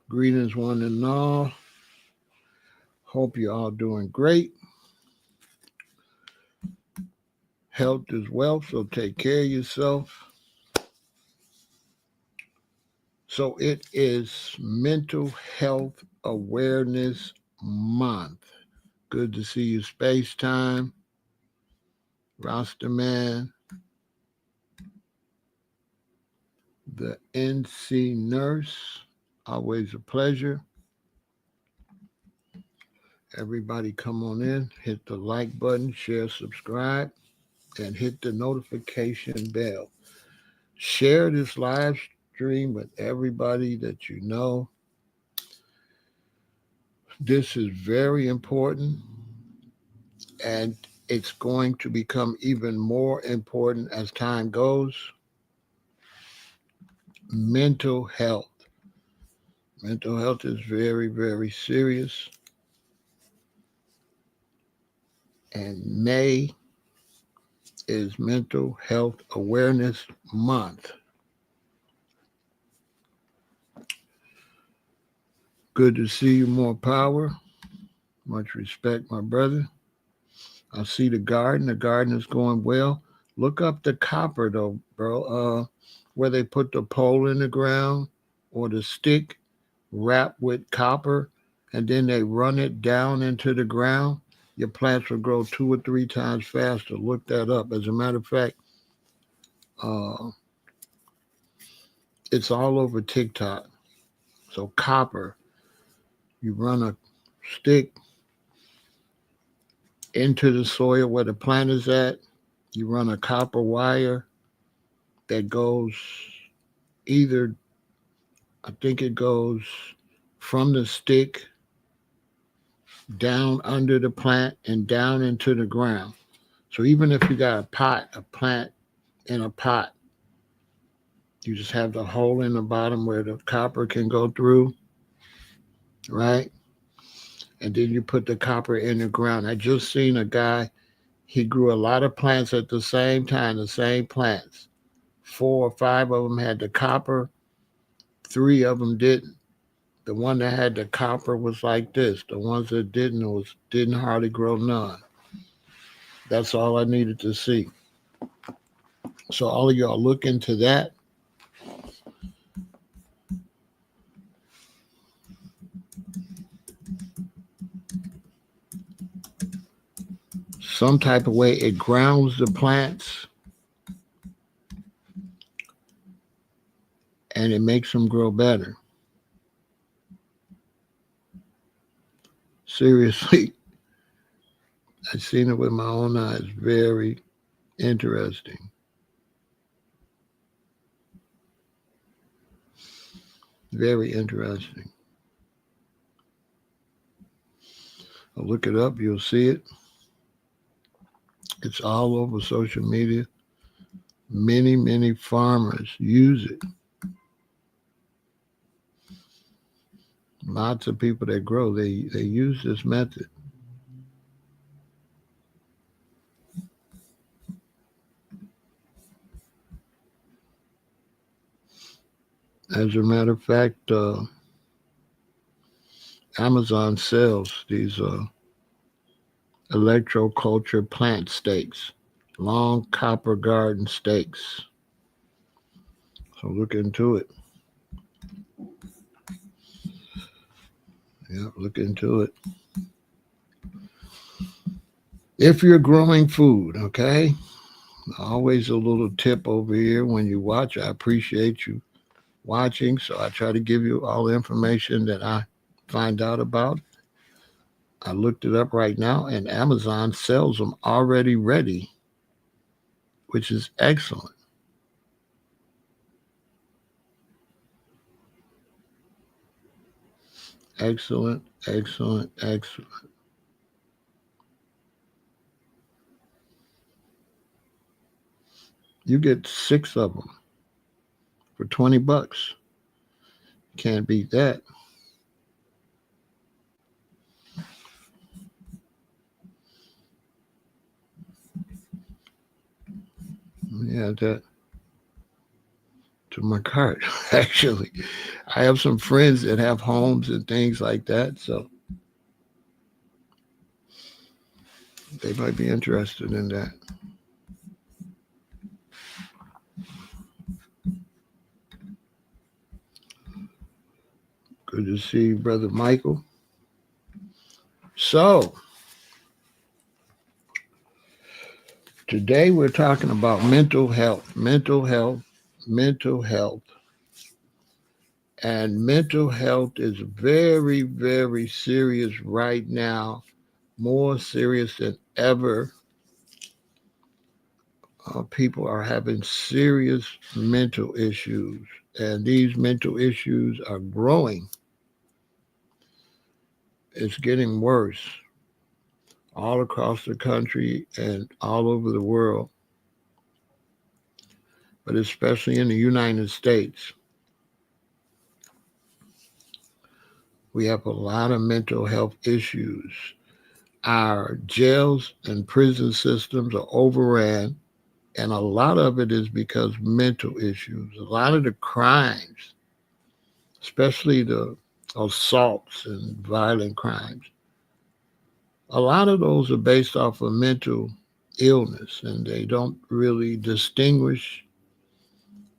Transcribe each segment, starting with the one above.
Greetings, one and all. Hope you're all doing great. Health is wealth, so take care of yourself. So it is Mental Health Awareness Month. Good to see you, Space Time, Roster Man, the NC Nurse. Always a pleasure. Everybody come on in, hit the like button, share, subscribe, and hit the notification bell. Share this live stream with everybody that you know. This is very important, and it's going to become even more important as time goes. Mental health. Mental health is very, very serious. And May is Mental Health Awareness Month. Good to see you, more power. Much respect, my brother. I see the garden. The garden is going well. Look up the copper, though, bro. Where they put the pole in the ground or the stick wrapped with copper, and then they run it down into the ground. Your plants will grow 2 or 3 times faster. Look that up. As a matter of fact, it's all over TikTok. So copper, you run a stick into the soil where the plant is at. You run a copper wire that goes either, I think it goes from the stick down under the plant and down into the ground. So even if you got a plant in a pot, you just have the hole in the bottom where the copper can go through, right? And then you put the copper in the ground. I just seen a guy, he grew a lot of plants at the same time, the same plants. 4 or 5 of them had the copper, 3 of them didn't. The one that had the copper was like this. The ones that didn't hardly grow none. That's all I needed to see. So all of y'all look into that. Some type of way it grounds the plants and it makes them grow better. Seriously, I've seen it with my own eyes. Very interesting. Very interesting. I'll look it up. You'll see it. It's all over social media. Many, many farmers use it. Lots of people that grow, they use this method. As a matter of fact, Amazon sells these electroculture plant stakes, long copper garden stakes. So look into it. Yeah, look into it. If you're growing food, okay? Always a little tip over here when you watch. I appreciate you watching, so I try to give you all the information that I find out about. I looked it up right now, and Amazon sells them already ready, which is excellent. Excellent, excellent, excellent. You get 6 of them for $20. Can't beat that. Yeah, that to my cart. Actually, I have some friends that have homes and things like that, so they might be interested in that. Good to see you, Brother Michael. So, today we're talking about mental health. And mental health is very, very serious right now, more serious than ever. People are having serious mental issues, and these mental issues are growing. It's getting worse all across the country and all over the world, but especially in the United States. We have a lot of mental health issues. Our jails and prison systems are overran, and a lot of it is because mental issues. A lot of the crimes, especially the assaults and violent crimes, a lot of those are based off of mental illness, and they don't really distinguish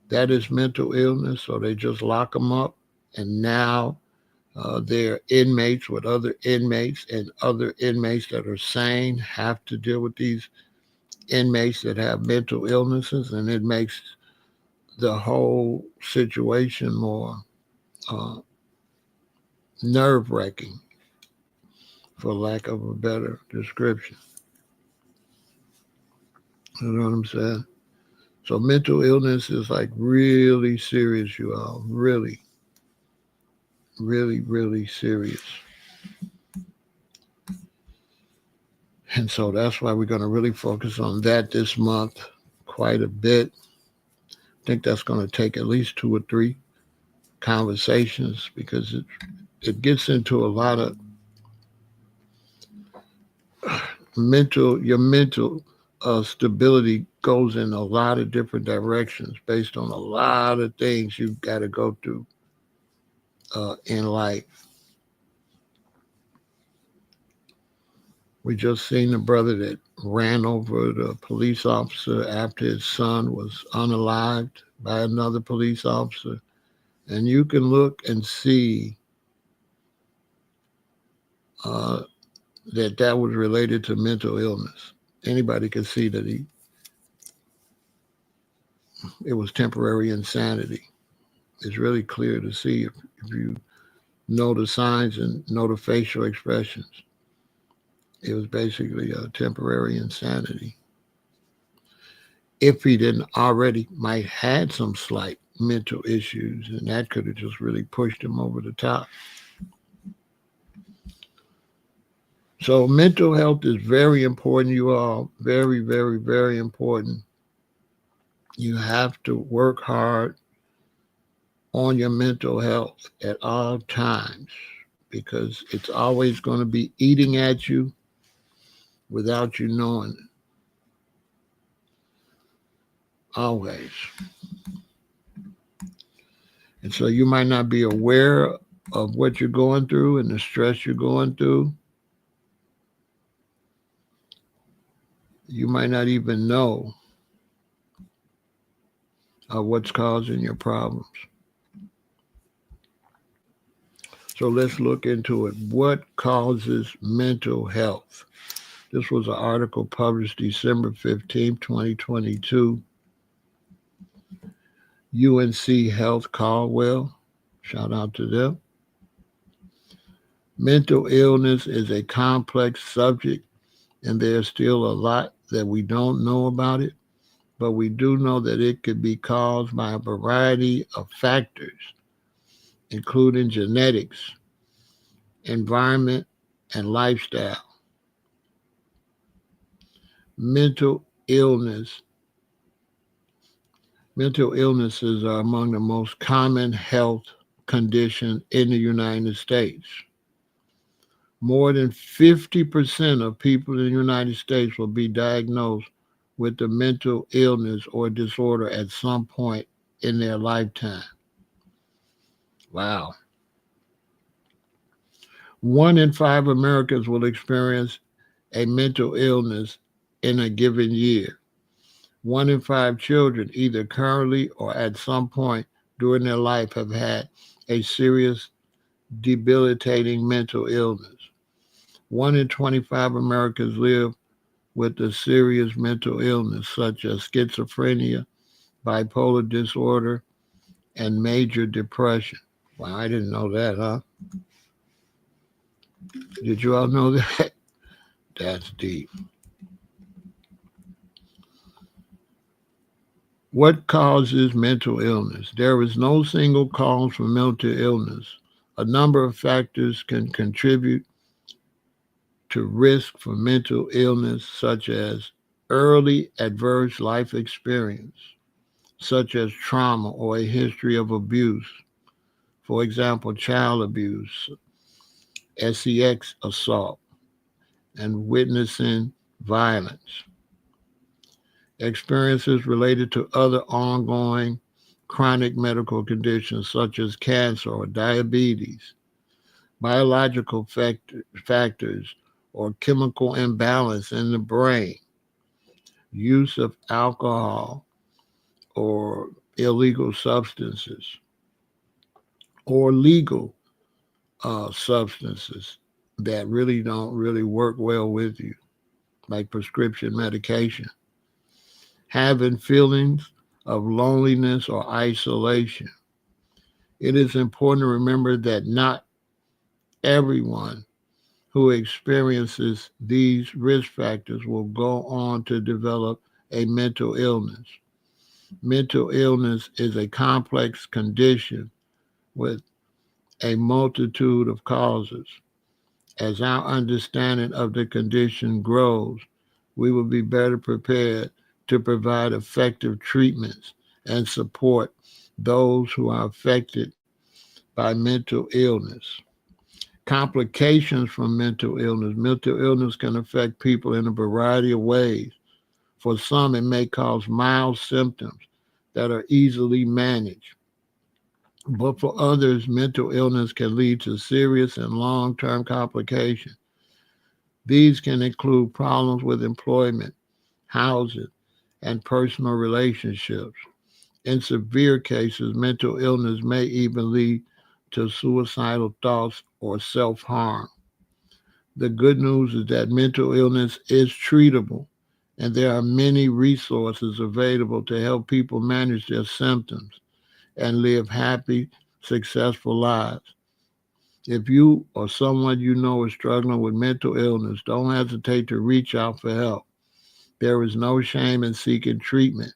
that is mental illness, so they just lock them up. And now they're inmates with other inmates, and other inmates that are sane have to deal with these inmates that have mental illnesses, and it makes the whole situation more uh, nerve-wracking, for lack of a better description. You know what I'm saying? So mental illness is like really serious, you all. Really, really, really serious. And so that's why we're going to really focus on that this month quite a bit. I think that's going to take at least 2 or 3 conversations, because it gets into a lot of your mental stability goes in a lot of different directions based on a lot of things you've got to go through in life. We just seen the brother that ran over the police officer after his son was unalived by another police officer. And you can look and see uh, that was related to mental illness. Anybody could see that it was temporary insanity. It's really clear to see if you know the signs and know the facial expressions. It was basically a temporary insanity. If he didn't already might had some slight mental issues, and that could have just really pushed him over the top. So mental health is very important, you all. Very, very, very important. You have to work hard on your mental health at all times, because it's always going to be eating at you without you knowing it. Always. And so you might not be aware of what you're going through and the stress you're going through. You might not even know what's causing your problems. So let's look into it. What causes mental health? This was an article published December 15, 2022. UNC Health Caldwell. Shout out to them. Mental illness is a complex subject, and there's still a lot that we don't know about it, but we do know that it could be caused by a variety of factors, including genetics, environment, and lifestyle. Mental illnesses are among the most common health conditions in the United States. More than 50% of people in the United States will be diagnosed with a mental illness or disorder at some point in their lifetime. Wow. 1 in 5 Americans will experience a mental illness in a given year. 1 in 5 children, either currently or at some point during their life, have had a serious, debilitating mental illness. 1 in 25 Americans live with a serious mental illness, such as schizophrenia, bipolar disorder, and major depression. Wow, I didn't know that, huh? Did you all know that? That's deep. What causes mental illness? There is no single cause for mental illness. A number of factors can contribute to risk for mental illness, such as early adverse life experience, such as trauma or a history of abuse. For example, child abuse, sex assault, and witnessing violence. Experiences related to other ongoing chronic medical conditions such as cancer or diabetes, biological factors or chemical imbalance in the brain, use of alcohol or illegal substances, or legal substances that really don't really work well with you, like prescription medication, having feelings of loneliness or isolation. It is important to remember that not everyone who experiences these risk factors will go on to develop a mental illness. Mental illness is a complex condition with a multitude of causes. As our understanding of the condition grows, we will be better prepared to provide effective treatments and support those who are affected by mental illness. Complications from mental illness. Mental illness can affect people in a variety of ways. For some, it may cause mild symptoms that are easily managed. But for others, mental illness can lead to serious and long term complications. These can include problems with employment, housing, and personal relationships. In severe cases, mental illness may even lead to suicidal thoughts or self harm. The good news is that mental illness is treatable, and there are many resources available to help people manage their symptoms and live happy, successful lives. If you or someone you know is struggling with mental illness, don't hesitate to reach out for help. There is no shame in seeking treatment,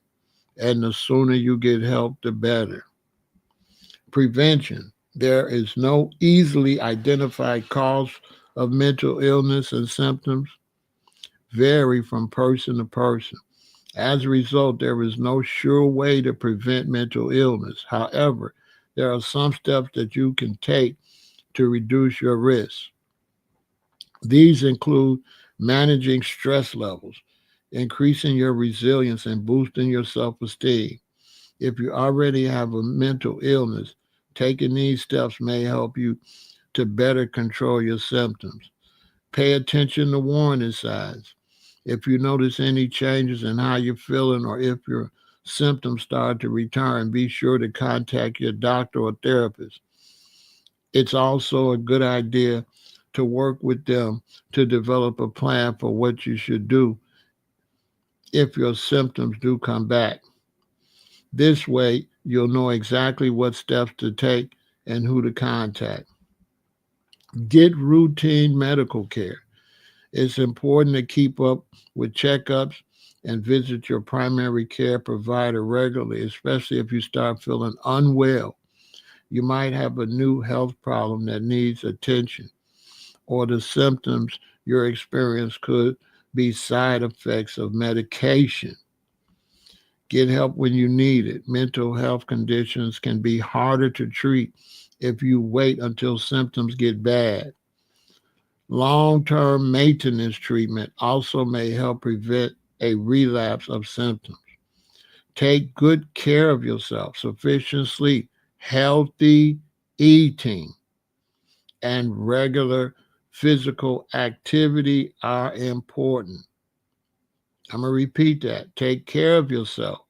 and the sooner you get help, the better. Prevention. There is no easily identified cause of mental illness, and symptoms vary from person to person. As a result, there is no sure way to prevent mental illness. However, there are some steps that you can take to reduce your risk. These include managing stress levels, increasing your resilience, and boosting your self esteem. If you already have a mental illness, taking these steps may help you to better control your symptoms. Pay attention to warning signs. If you notice any changes in how you're feeling or if your symptoms start to return, be sure to contact your doctor or therapist. It's also a good idea to work with them to develop a plan for what you should do if your symptoms do come back. This way, you'll know exactly what steps to take and who to contact. Get routine medical care. It's important to keep up with checkups and visit your primary care provider regularly, especially if you start feeling unwell. You might have a new health problem that needs attention, or the symptoms you're experiencing could be side effects of medication. Get help when you need it. Mental health conditions can be harder to treat if you wait until symptoms get bad. Long term maintenance treatment also may help prevent a relapse of symptoms. Take good care of yourself, sufficient sleep, healthy eating, and regular physical activity are important. I'm going to repeat that. Take care of yourself,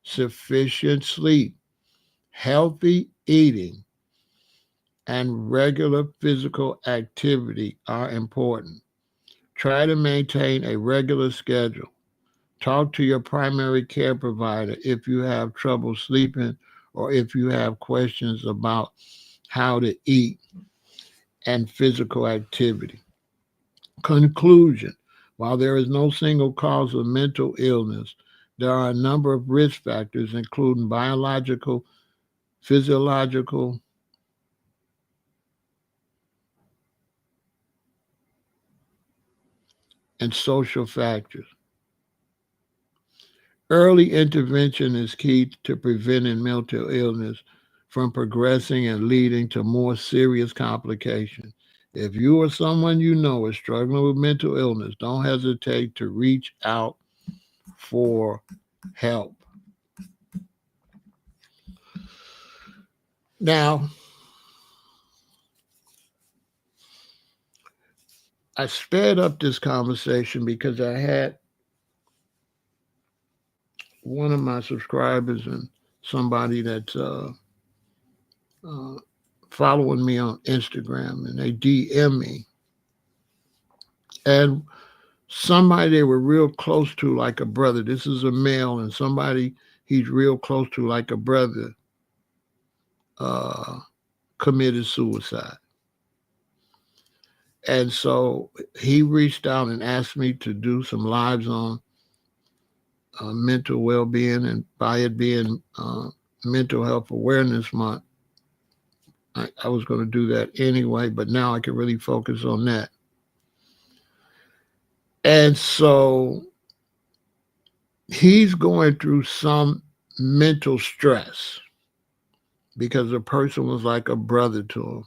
sufficient sleep, healthy eating, and regular physical activity are important. Try to maintain a regular schedule. Talk to your primary care provider if you have trouble sleeping or if you have questions about how to eat and physical activity. Conclusion. While there is no single cause of mental illness, there are a number of risk factors, including biological, physiological, and social factors. Early intervention is key to preventing mental illness from progressing and leading to more serious complications. If you or someone you know is struggling with mental illness, don't hesitate to reach out for help. Now, I sped up this conversation because I had one of my subscribers and somebody that's uh, following me on Instagram, and they DM me, and somebody they were real close to, like a brother. This is a male, and somebody he's real close to, like a brother, uh, committed suicide. And so he reached out and asked me to do some lives on mental well-being, and by it being Mental Health Awareness Month, I was going to do that anyway, but now I can really focus on that. And so he's going through some mental stress because the person was like a brother to him.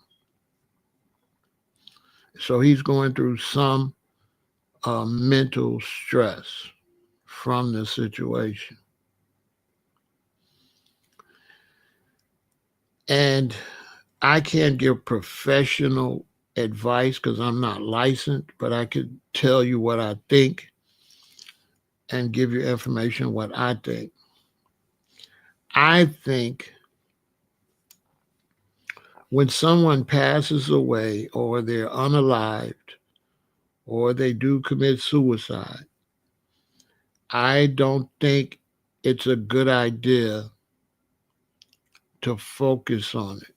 So he's going through some mental stress from the situation. And I can't give professional advice because I'm not licensed, but I could tell you what I think and give you information what I think. I think when someone passes away or they're unalived or they do commit suicide, I don't think it's a good idea to focus on it.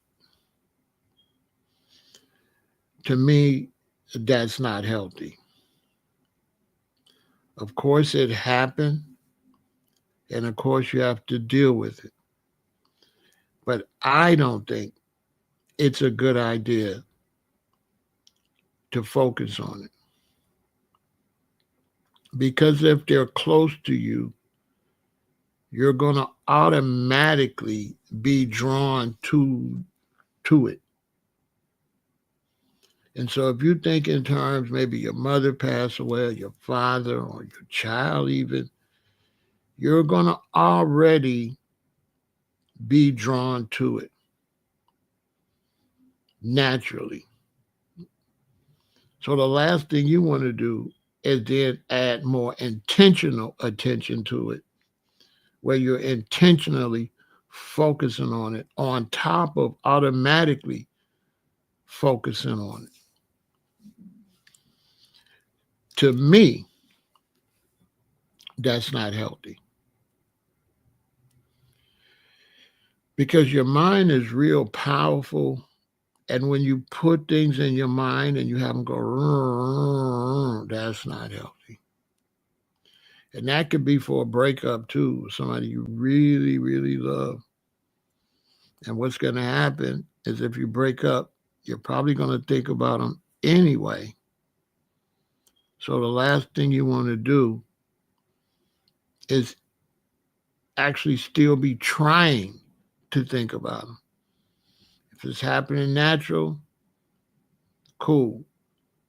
To me, that's not healthy. Of course, it happened, and of course, you have to deal with it. But I don't think it's a good idea to focus on it. Because if they're close to you, you're going to automatically be drawn to it. And so if you think in terms, maybe your mother passed away, or your father, or your child even, you're going to already be drawn to it naturally. So the last thing you want to do is then add more intentional attention to it, where you're intentionally focusing on it on top of automatically focusing on it. To me, that's not healthy. Because your mind is real powerful. And when you put things in your mind and you have them go, that's not healthy. And that could be for a breakup too, somebody you really, really love. And what's going to happen is if you break up, you're probably going to think about them anyway. So the last thing you want to do is actually still be trying to think about them. If it's happening natural, cool.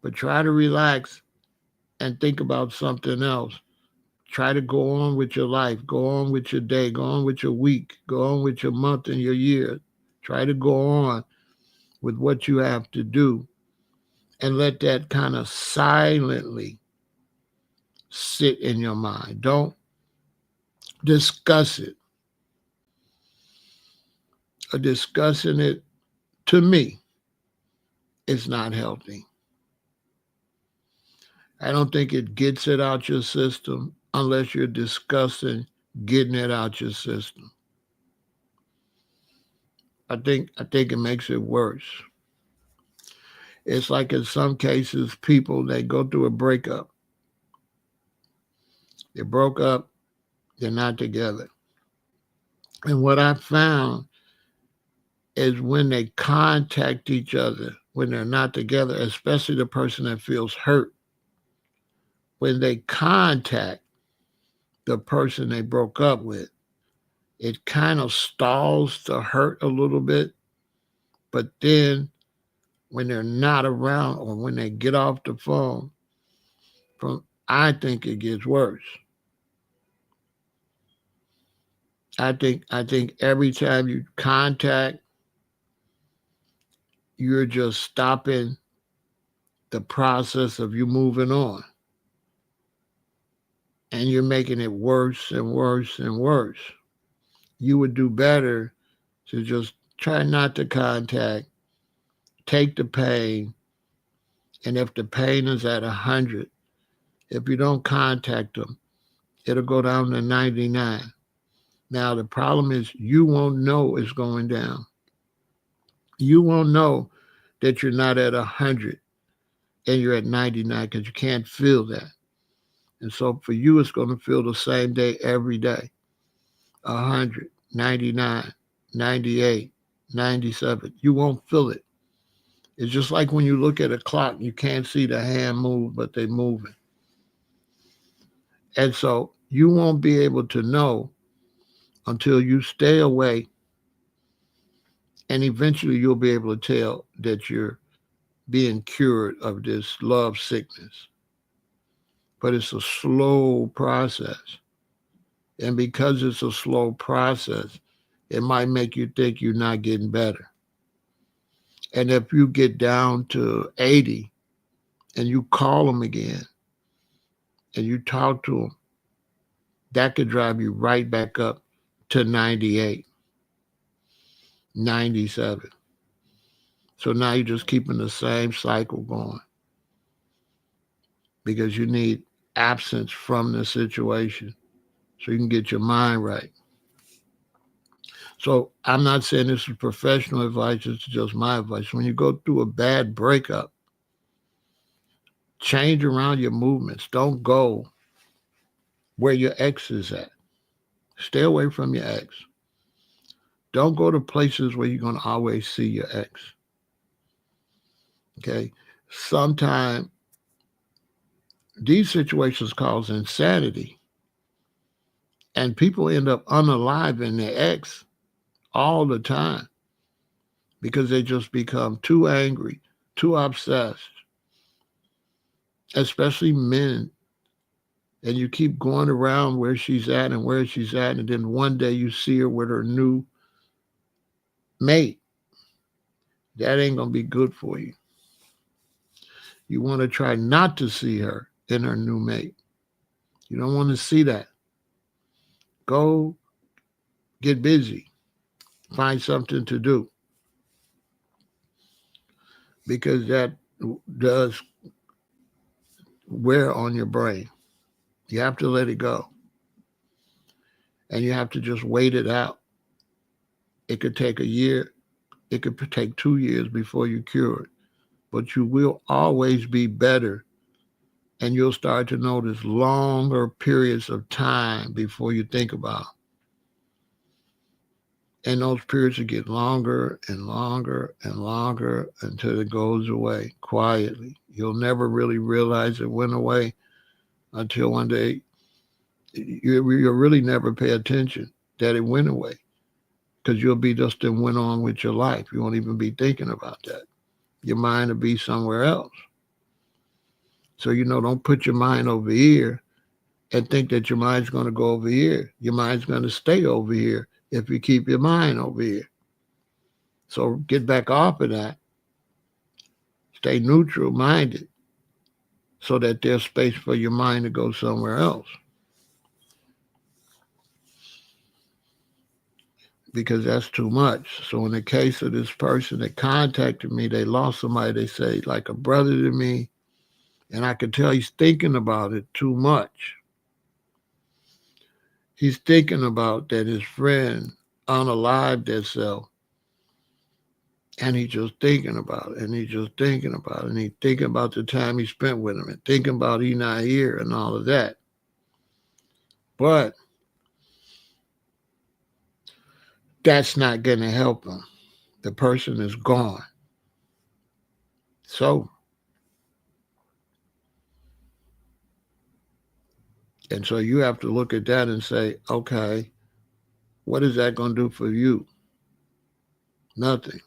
But try to relax and think about something else. Try to go on with your life, go on with your day, go on with your week, go on with your month and your year. Try to go on with what you have to do and let that kind of silently sit in your mind. Don't discuss it. Discussing it, to me, is not healthy. I don't think it gets it out your system unless you're discussing getting it out your system. I think it makes it worse. It's like in some cases, people, they go through a breakup. They broke up, they're not together. And what I found is when they contact each other, when they're not together, especially the person that feels hurt, when they contact the person they broke up with, it kind of stalls the hurt a little bit. But then when they're not around or when they get off the phone, I think it gets worse. I think every time you contact, you're just stopping the process of you moving on. And you're making it worse and worse and worse. You would do better to just try not to contact, take the pain, and if the pain is at 100, if you don't contact them, it'll go down to 99. Now, the problem is you won't know it's going down. You won't know that you're not at 100 and you're at 99 because you can't feel that. And so for you, it's going to feel the same day every day. 100, 99, 98, 97. You won't feel it. It's just like when you look at a clock, you can't see the hand move, but they're moving. And so you won't be able to know until you stay away. And eventually you'll be able to tell that you're being cured of this love sickness. But it's a slow process. And because it's a slow process, it might make you think you're not getting better. And if you get down to 80 and you call them again and you talk to them, that could drive you right back up to 98, 97. So now you're just keeping the same cycle going because you need absence from the situation so you can get your mind right. So I'm not saying this is professional advice, it's just my advice. When you go through a bad breakup, change around your movements. Don't go where your ex is at. Stay away from your ex. Don't go to places where you're going to always see your ex. Okay? Sometimes these situations cause insanity. And people end up unaliving their ex all the time because they just become too angry, too obsessed, especially men. And you keep going around where she's at, and then one day you see her with her new mate. That ain't going to be good for you. You want to try not to see her in her new mate. You don't want to see that. Go get busy. Find something to do. Because that does wear on your brain. You have to let it go. And you have to just wait it out. It could take a year. It could take 2 years before you're cured. But you will always be better. And you'll start to notice longer periods of time before you think about it. And those periods will get longer and longer and longer until it goes away quietly. You'll never really realize it went away until one day you'll really never pay attention that it went away because you'll be just and went on with your life. You won't even be thinking about that. Your mind will be somewhere else. So, don't put your mind over here and think that your mind's going to go over here. Your mind's going to stay over here if you keep your mind over here. So get back off of that. Stay neutral minded so that there's space for your mind to go somewhere else. Because that's too much. So in the case of this person that contacted me, they lost somebody, they say, like a brother to me, and I could tell he's thinking about it too much. He's thinking about that his friend unalived themselves, and he's just thinking about it, and he's just thinking about it, and he's thinking about the time he spent with him, and thinking about he not here and all of that. But that's not going to help him. The person is gone. So, and so you have to look at that and say, okay, what is that going to do for you? Nothing.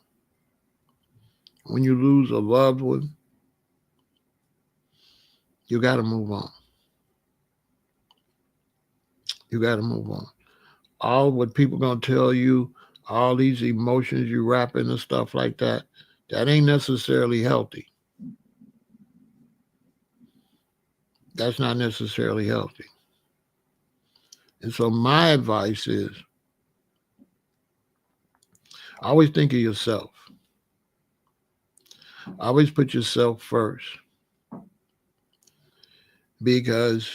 When you lose a loved one, you got to move on. You got to move on. All what people going to tell you, all these emotions you wrap in and stuff like that, that ain't necessarily healthy. That's not necessarily healthy. And so my advice is always think of yourself. Always put yourself first. Because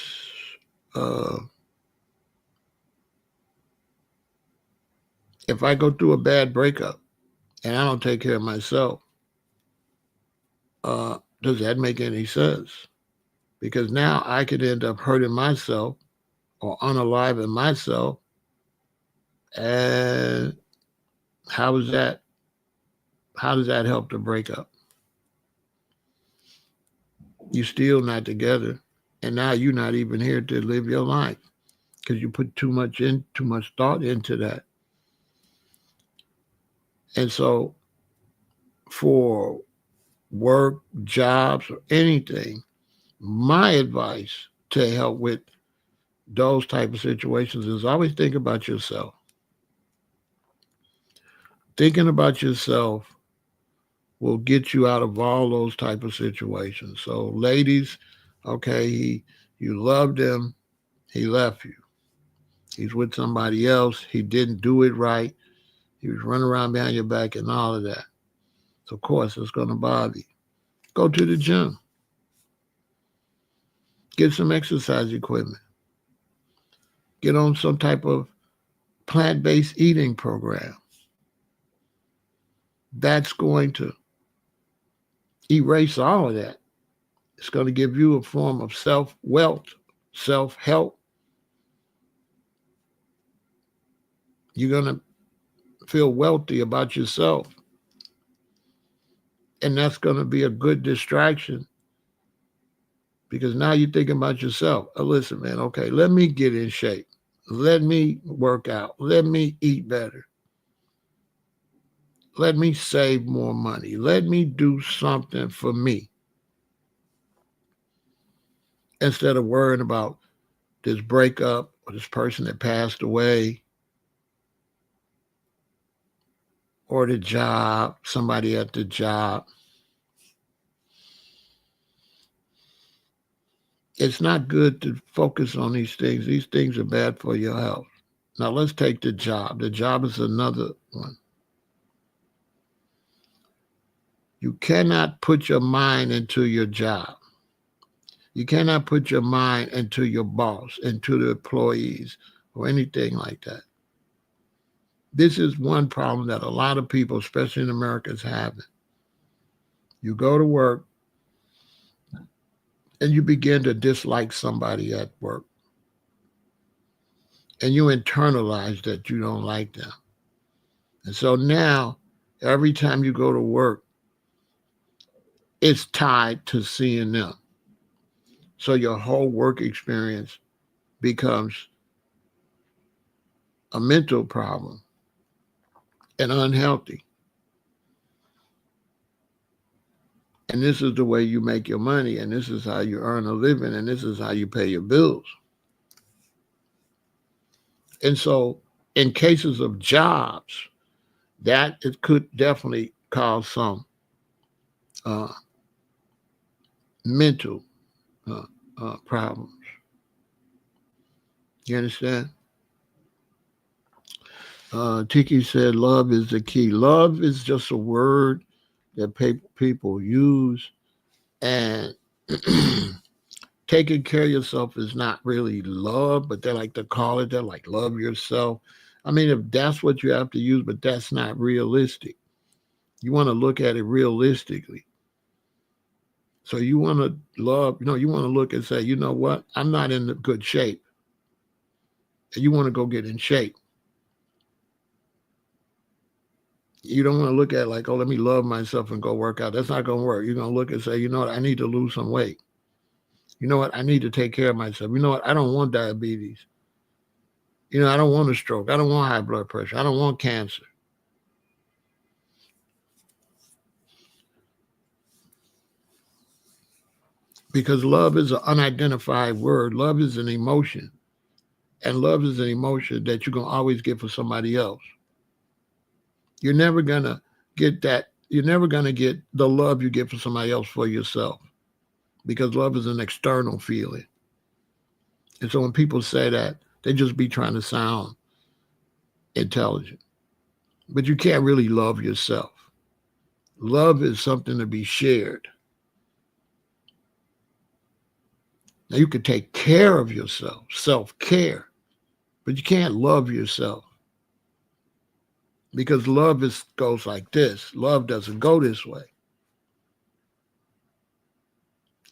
if I go through a bad breakup and I don't take care of myself, does that make any sense? Because now I could end up hurting myself or unaliving myself. And how does that help the breakup? You're still not together. And now you're not even here to live your life because you put too much thought into that. And so for work, jobs, or anything, my advice to help with those type of situations is always think about yourself. Thinking about yourself will get you out of all those type of situations. So ladies, okay, you loved him, he left you. He's with somebody else, he didn't do it right, he was running around behind your back and all of that. So of course it's going to bother you. Go to the gym. Get some exercise equipment. Get on some type of plant-based eating program. That's going to erase all of that. It's going to give you a form of self-wealth, self-help. You're going to feel wealthy about yourself. And that's going to be a good distraction because now you're thinking about yourself. Oh, listen, man, okay, let me get in shape. Let me work out. Let me eat better. Let me save more money. Let me do something for me. Instead of worrying about this breakup or this person that passed away or the job, somebody at the job. It's not good to focus on these things. These things are bad for your health. Now let's take the job. The job is another one. You cannot put your mind into your job. You cannot put your mind into your boss, into the employees, or anything like that. This is one problem that a lot of people, especially in America, is having. You go to work and you begin to dislike somebody at work. And you internalize that you don't like them. And so now, every time you go to work, it's tied to seeing them. So your whole work experience becomes a mental problem and unhealthy. And this is the way you make your money, and this is how you earn a living, and this is how you pay your bills. And so in cases of jobs, that it could definitely cause some uh, mental uh, problems. You understand? Tiki said, love is the key. Love is just a word that people use, and taking care of yourself is not really love, but they like to call it that, like love yourself. I mean, if that's what you have to use, but that's not realistic. You want to look at it realistically. So you want to love, you want to look and say, you know what? I'm not in good shape. And you want to go get in shape. You don't want to look at like, oh, let me love myself and go work out. That's not going to work. You're going to look and say, you know what? I need to lose some weight. You know what? I need to take care of myself. You know what? I don't want diabetes. I don't want a stroke. I don't want high blood pressure. I don't want cancer. Because love is an unidentified word. Love is an emotion. And love is an emotion that you're going to always get for somebody else. You're never going to get that. You're never going to get the love you get for somebody else for yourself. Because love is an external feeling. And so when people say that, they just be trying to sound intelligent. But you can't really love yourself. Love is something to be shared. Now, you can take care of yourself, self-care, but you can't love yourself. Because love goes like this. Love doesn't go this way.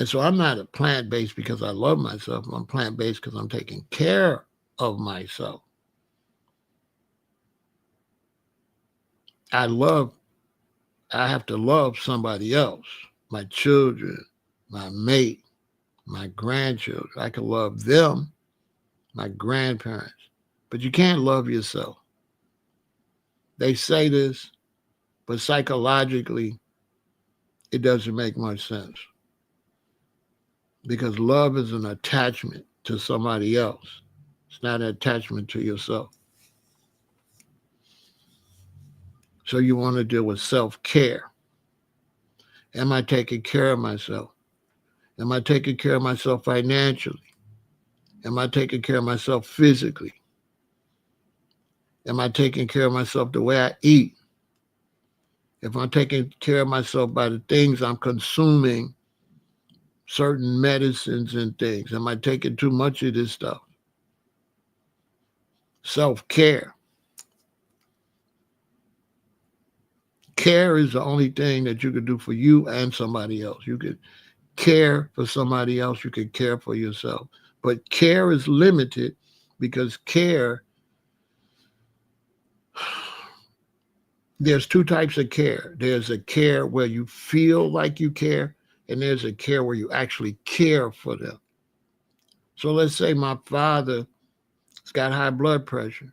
And so I'm not a plant-based because I love myself. I'm plant-based because I'm taking care of myself. I have to love somebody else, my children, my mate, my grandchildren. I can love them, my grandparents. But you can't love yourself. They say this, but psychologically, it doesn't make much sense. Because love is an attachment to somebody else. It's not an attachment to yourself. So you want to deal with self-care. Am I taking care of myself? Am I taking care of myself financially? Am I taking care of myself physically? Am I taking care of myself the way I eat? If I'm taking care of myself by the things I'm consuming, certain medicines and things, am I taking too much of this stuff? Self-care. Care is the only thing that you can do for you and somebody else. You can care for somebody else. You can care for yourself. But care is limited because there's two types of care. There's a care where you feel like you care, and there's a care where you actually care for them. So let's say my father's got high blood pressure,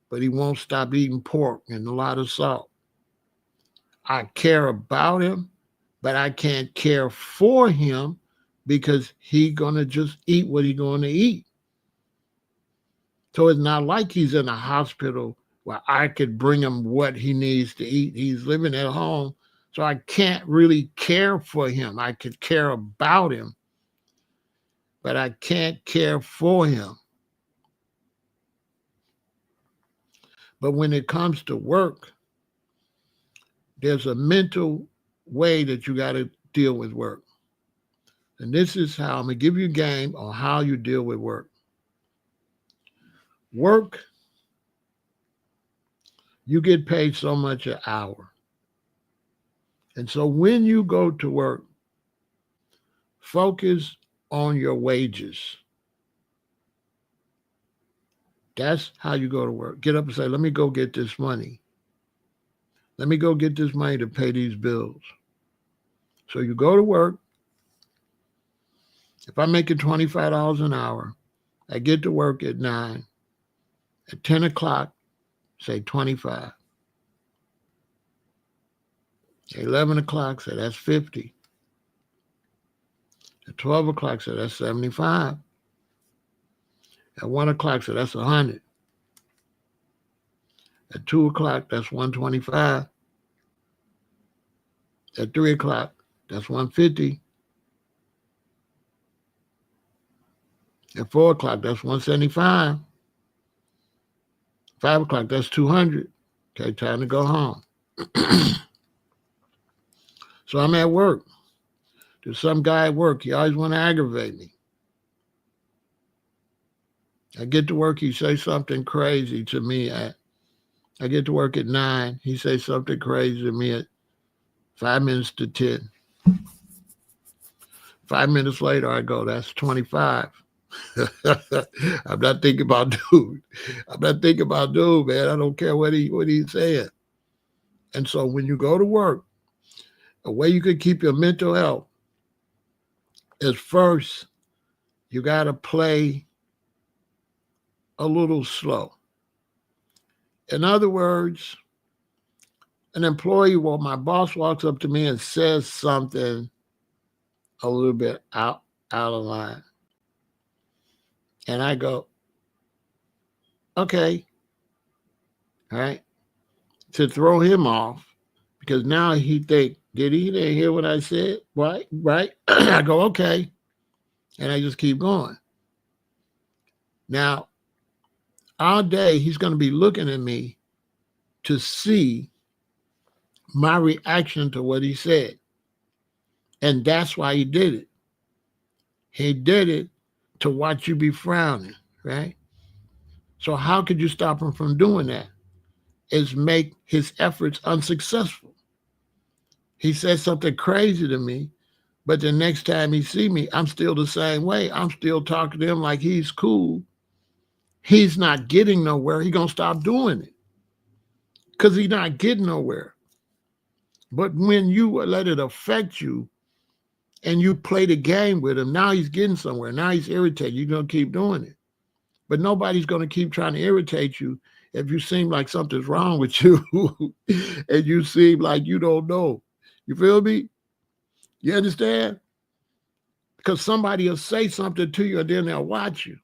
but he won't stop eating pork and a lot of salt. I care about him, but I can't care for him because he's going to just eat what he's going to eat. So it's not like he's in a hospital where I could bring him what he needs to eat. He's living at home, so I can't really care for him. I could care about him, but I can't care for him. But when it comes to work, there's a mental way that you got to deal with work. And this is how I'm going to give you a game on how you deal with work. Work, you get paid so much an hour. And so when you go to work, focus on your wages. That's how you go to work. Get up and say, let me go get this money. Let me go get this money to pay these bills. So you go to work. If I'm making $25 an hour, I get to work at 9. At 10 o'clock, say 25. At 11 o'clock, say that's 50. At 12 o'clock, say that's 75. At 1 o'clock, say that's 100. At 2 o'clock, that's 125. At 3 o'clock, that's 150. At 4 o'clock, that's 175. 5 o'clock, that's 200. Okay, time to go home. So I'm at work. There's some guy at work. He always want to aggravate me. I get to work. He say something crazy to me. I get to work at 9. He say something crazy to me at 5 minutes to 10. 5 minutes later, I go, that's 25. I'm not thinking about dude. I'm not thinking about dude, man. I don't care what he's saying. And so when you go to work, a way you can keep your mental health is first, you got to play a little slow. In other words, an employee, well, my boss walks up to me and says something a little bit out of line. And I go, okay, all right, to throw him off, because now he think, didn't hear what I said? Right? I go, okay. And I just keep going. Now, all day, he's going to be looking at me to see my reaction to what he said. And that's why he did it. He did it to watch you be frowning, right? So how could you stop him from doing that? Is make his efforts unsuccessful. He said something crazy to me, but the next time he see me, I'm still the same way. I'm still talking to him like he's cool. He's not getting nowhere. He's going to stop doing it because he's not getting nowhere. But when you let it affect you and you play the game with him, now he's getting somewhere. Now he's irritated. You're going to keep doing it. But nobody's going to keep trying to irritate you if you seem like something's wrong with you and you seem like you don't know. You feel me? You understand? Because somebody will say something to you and then they'll watch you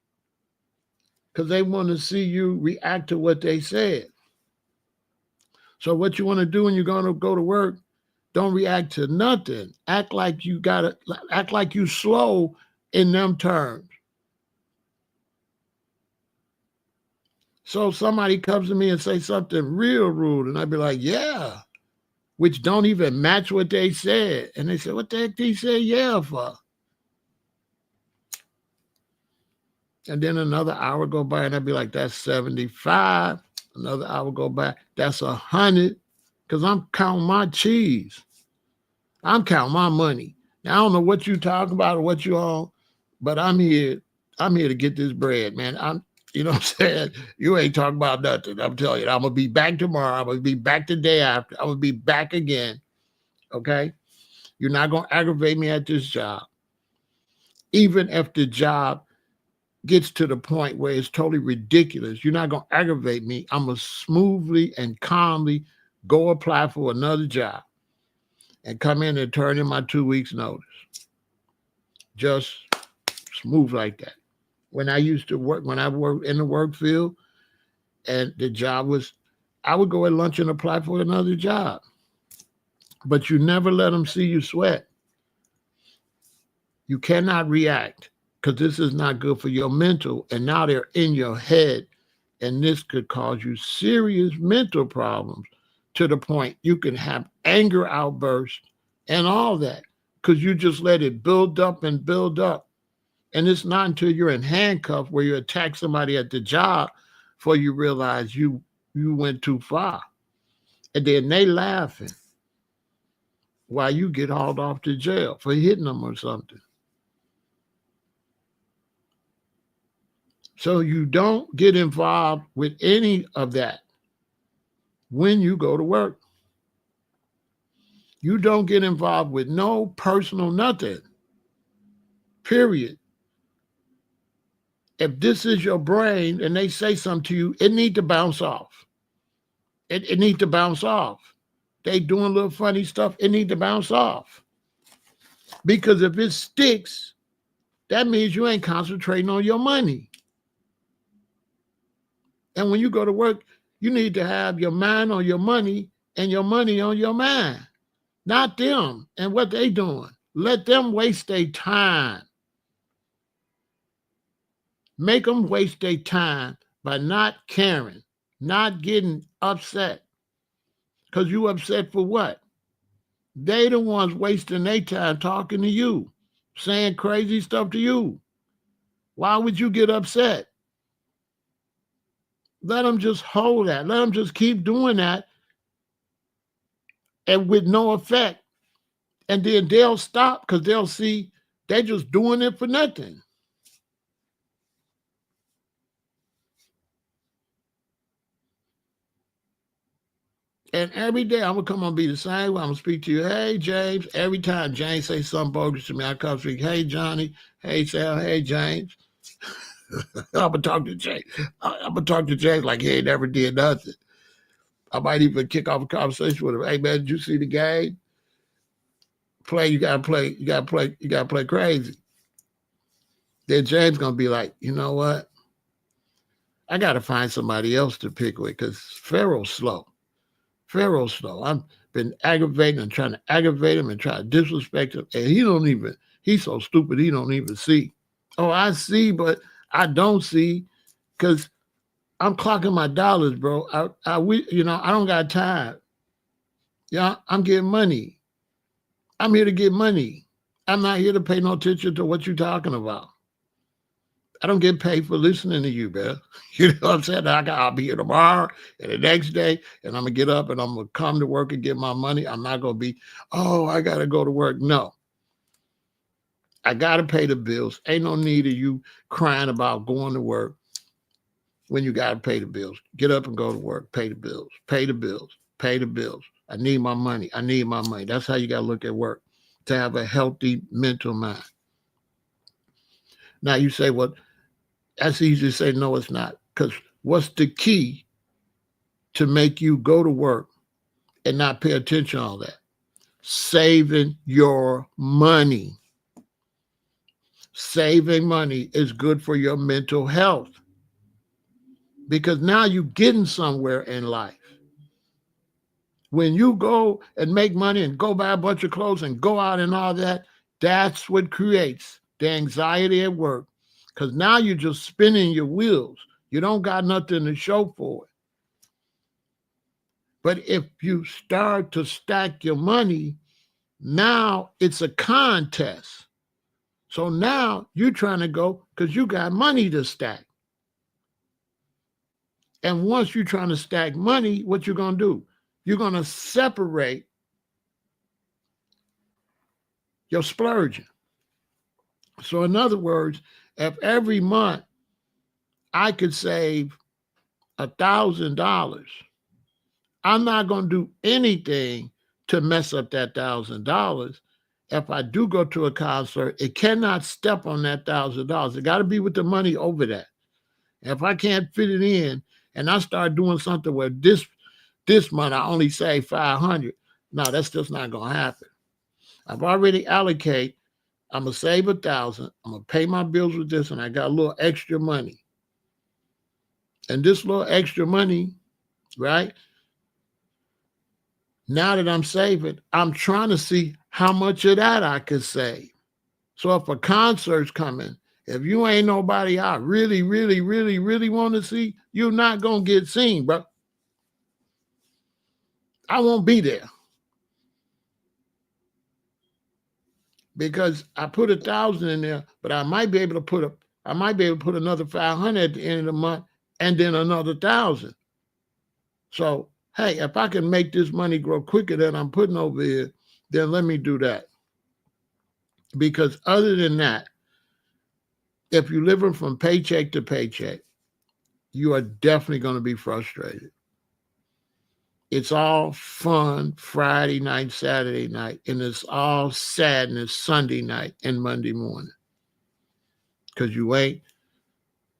because they want to see you react to what they said. So what you want to do when you're going to go to work, don't react to nothing. Act like you slow in them terms. So somebody comes to me and say something real rude, and I'd be like, yeah, which don't even match what they said. And they say, what the heck did he say yeah for? And then another hour go by, and I'd be like, that's 75. Another hour go by, that's 100. Because I'm counting my cheese. I'm counting my money. Now, I don't know what you talking about or what you all, but I'm here to get this bread, man. You know what I'm saying? You ain't talking about nothing. I'm telling you, I'm going to be back tomorrow. I'm going to be back the day after. I'm going to be back again. Okay? You're not going to aggravate me at this job. Even if the job gets to the point where it's totally ridiculous, you're not going to aggravate me. I'm going to smoothly and calmly go apply for another job and come in and turn in my 2 weeks notice. Just smooth like that. When I worked in the work field and the job was, I would go at lunch and apply for another job. But you never let them see you sweat. You cannot react because this is not good for your mental. And now they're in your head. And this could cause you serious mental problems to the point you can have anger outbursts and all that because you just let it build up and build up. And it's not until you're in handcuffs where you attack somebody at the job before you realize you went too far. And then they laughing while you get hauled off to jail for hitting them or something. So you don't get involved with any of that when you go to work. You don't get involved with no personal nothing, period. If this is your brain and they say something to you, it needs to bounce off. It needs to bounce off. They doing a little funny stuff, it needs to bounce off. Because if it sticks, that means you ain't concentrating on your money. And when you go to work, You need to have your mind on your money and your money on your mind, not them and what they doing. Let them waste their time. Make them waste their time by not caring, not getting upset. Because you upset for what? They the ones wasting their time talking to you, saying crazy stuff to you. Why would you get upset? Let them just hold that. Let them just keep doing that and with no effect. And then they'll stop because they'll see they're just doing it for nothing. And every day I'm gonna come on be the same way. I'm gonna speak to you. Hey James. Every time James say something bogus to me, I come speak. Hey Johnny. Hey Sal. Hey James. I'm gonna talk to James. I'm gonna talk to James like he ain't never did nothing. I might even kick off a conversation with him. Hey man, did you see the game? You gotta play crazy. Then James gonna be like, you know what? I gotta find somebody else to pick with because Pharaoh's slow. I've been aggravating and trying to aggravate him and try to disrespect him. And he's so stupid, he don't even see. Oh, I see, but I don't see because I'm clocking my dollars, bro. I don't got time. Yeah, I'm getting money. I'm here to get money. I'm not here to pay no attention to what you're talking about. I don't get paid for listening to you, man. You know what I'm saying? I'll be here tomorrow and the next day, and I'm going to get up and I'm going to come to work and get my money. I'm not going to be, I got to go to work. No. I got to pay the bills. Ain't no need of you crying about going to work when you got to pay the bills. Get up and go to work. Pay the bills. Pay the bills. Pay the bills. I need my money. That's how you got to look at work, to have a healthy mental mind. Now you say, well, that's easy to say, no, it's not. Because what's the key to make you go to work and not pay attention to all that? Saving your money. Saving money is good for your mental health because now you're getting somewhere in life. When you go and make money and go buy a bunch of clothes and go out and all that, that's what creates the anxiety at work. Because now you're just spinning your wheels. You don't got nothing to show for it. But if you start to stack your money, now it's a contest. So now you're trying to go because you got money to stack. And once you're trying to stack money, what you're going to do? You're going to separate your splurging. So in other words, if every month I could save $1,000, I'm not going to do anything to mess up that $1,000. If I do go to a concert, it cannot step on that $1,000. It got to be with the money over that. If I can't fit it in and I start doing something where this month I only save $500, no, that's just not going to happen. I've already allocated. I'm going to save $1,000. I'm going to pay my bills with this, and I got a little extra money. And this little extra money, right? Now that I'm saving, I'm trying to see how much of that I could save. So if a concert's coming, if you ain't nobody I really, really, really, really want to see, you're not going to get seen, bro. I won't be there. Because I put $1,000 in there, but I might be able to put another $500 at the end of the month and then another $1,000. So, hey, if I can make this money grow quicker than I'm putting over here, then let me do that. Because other than that, if you're living from paycheck to paycheck, you are definitely going to be frustrated. It's all fun Friday night, Saturday night, and it's all sadness Sunday night and Monday morning. Because you ain't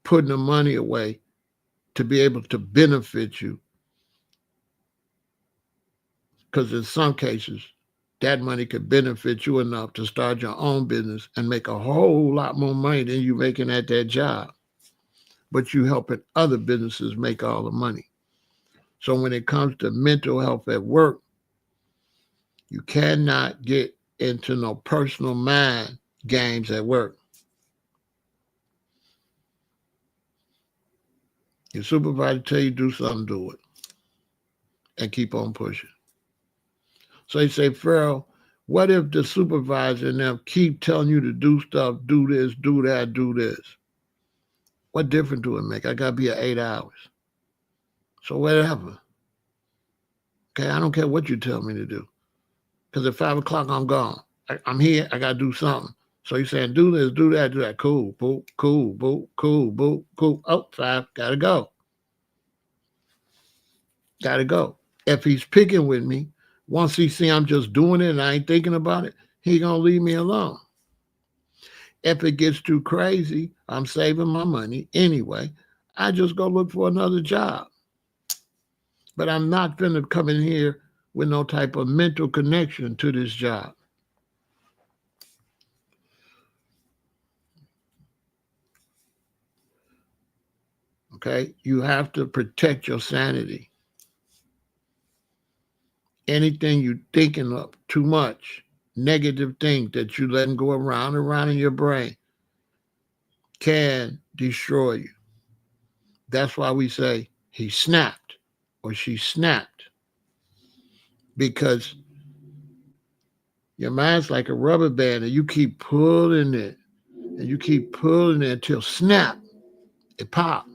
putting the money away to be able to benefit you. Because in some cases, that money could benefit you enough to start your own business and make a whole lot more money than you making at that job. But you helping other businesses make all the money. So when it comes to mental health at work, you cannot get into no personal mind games at work. Your supervisor tell you do something, do it. And keep on pushing. So you say, Farrell, what if the supervisor and them keep telling you to do stuff, do this, do that, do this? What difference do it make? I got to be at 8 hours. So whatever. Okay, I don't care what you tell me to do. Because at 5 o'clock, I'm gone. I'm here. I got to do something. So you're saying, do this, do that, do that. Cool, boop, cool, boop, cool, boop, cool. Oh, 5, got to go. Got to go. If he's picking with me, once he see I'm just doing it and I ain't thinking about it, he going to leave me alone. If it gets too crazy, I'm saving my money anyway. I just go look for another job. But I'm not going to come in here with no type of mental connection to this job. Okay? You have to protect your sanity. Anything you're thinking of too much, negative things that you letting go around and around in your brain can destroy you. That's why we say he snapped or she snapped. Because your mind's like a rubber band and you keep pulling it and you keep pulling it until snap, it pops.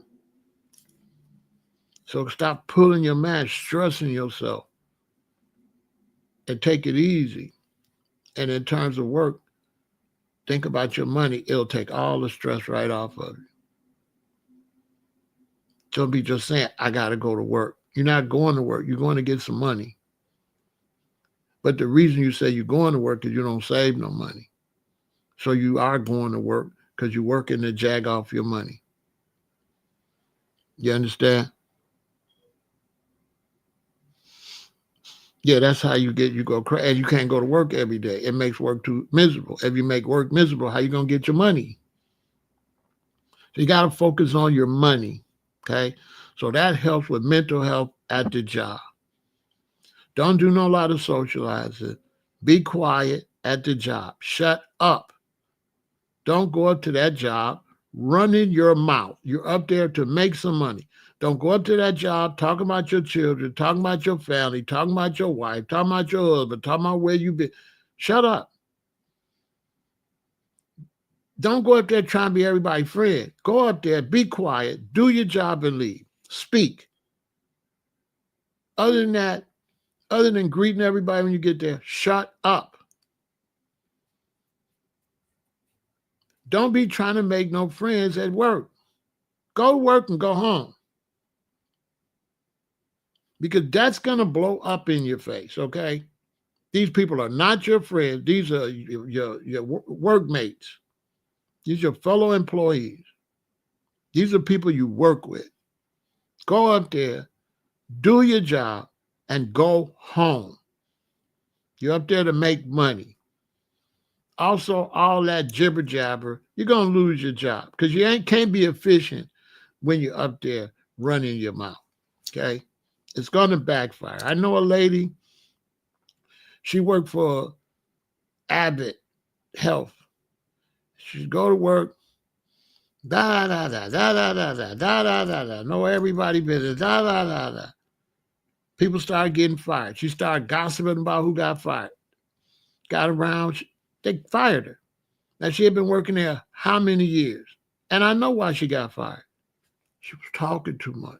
So stop pulling your mind, stressing yourself, and take it easy. And in terms of work, think about your money. It'll take all the stress right off of you. Don't be just saying, I got to go to work. You're not going to work. You're going to get some money. But the reason you say you're going to work is you don't save no money. So you are going to work because you're working to jag off your money. You understand? Yeah, that's how you go crazy. And you can't go to work every day. It makes work too miserable. If you make work miserable, how you going to get your money? So you got to focus on your money, okay? So that helps with mental health at the job. Don't do no lot of socializing. Be quiet at the job. Shut up. Don't go up to that job running your mouth. You're up there to make some money. Don't go up to that job talking about your children, talking about your family, talking about your wife, talking about your husband, talking about where you've been. Shut up. Don't go up there trying to be everybody's friend. Go up there, be quiet, do your job and leave. Speak. Other than that, other than greeting everybody when you get there, shut up. Don't be trying to make no friends at work. Go to work and go home. Because that's going to blow up in your face, okay? These people are not your friends. These are your workmates. These are your fellow employees. These are people you work with. Go up there, do your job, and go home. You're up there to make money. Also, all that jibber jabber, you're going to lose your job because you can't be efficient when you're up there running your mouth, okay? It's going to backfire. I know a lady, she worked for Abbott Health. She'd go to work, da da da da da da da da da da da. Know everybody business, da da da da. People started getting fired. She started gossiping about who got fired. Got around, they fired her. Now she had been working there how many years? And I know why she got fired. She was talking too much.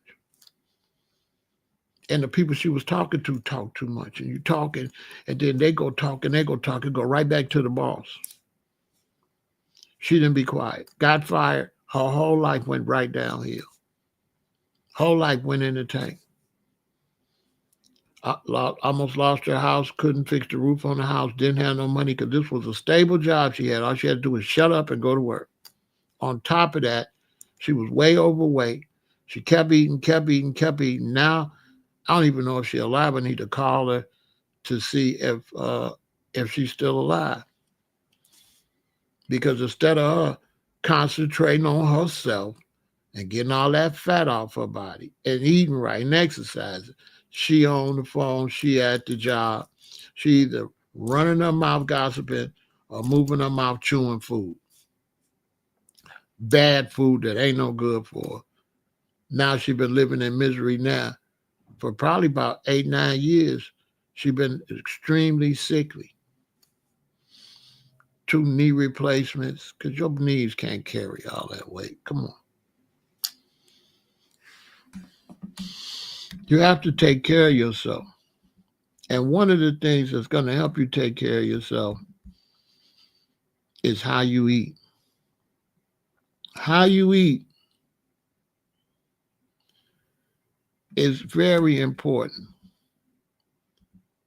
And the people she was talking to talk too much. And you talking, and then they go talk and go right back to the boss. She didn't be quiet. Got fired. Her whole life went right downhill. Whole life went in the tank. Almost lost her house. Couldn't fix the roof on the house. Didn't have no money because this was a stable job she had. All she had to do was shut up and go to work. On top of that, she was way overweight. She kept eating. Now, I don't even know if she's alive. I need to call her to see if she's still alive. Because instead of her concentrating on herself and getting all that fat off her body and eating right and exercising. She on the phone, she at the job. She either running her mouth gossiping or moving her mouth chewing food. Bad food that ain't no good for her. Now she been living in misery now for probably about 8, 9 years. She been extremely sickly. 2 knee replacements because your knees can't carry all that weight. Come on. You have to take care of yourself. And one of the things that's going to help you take care of yourself is how you eat. How you eat is very important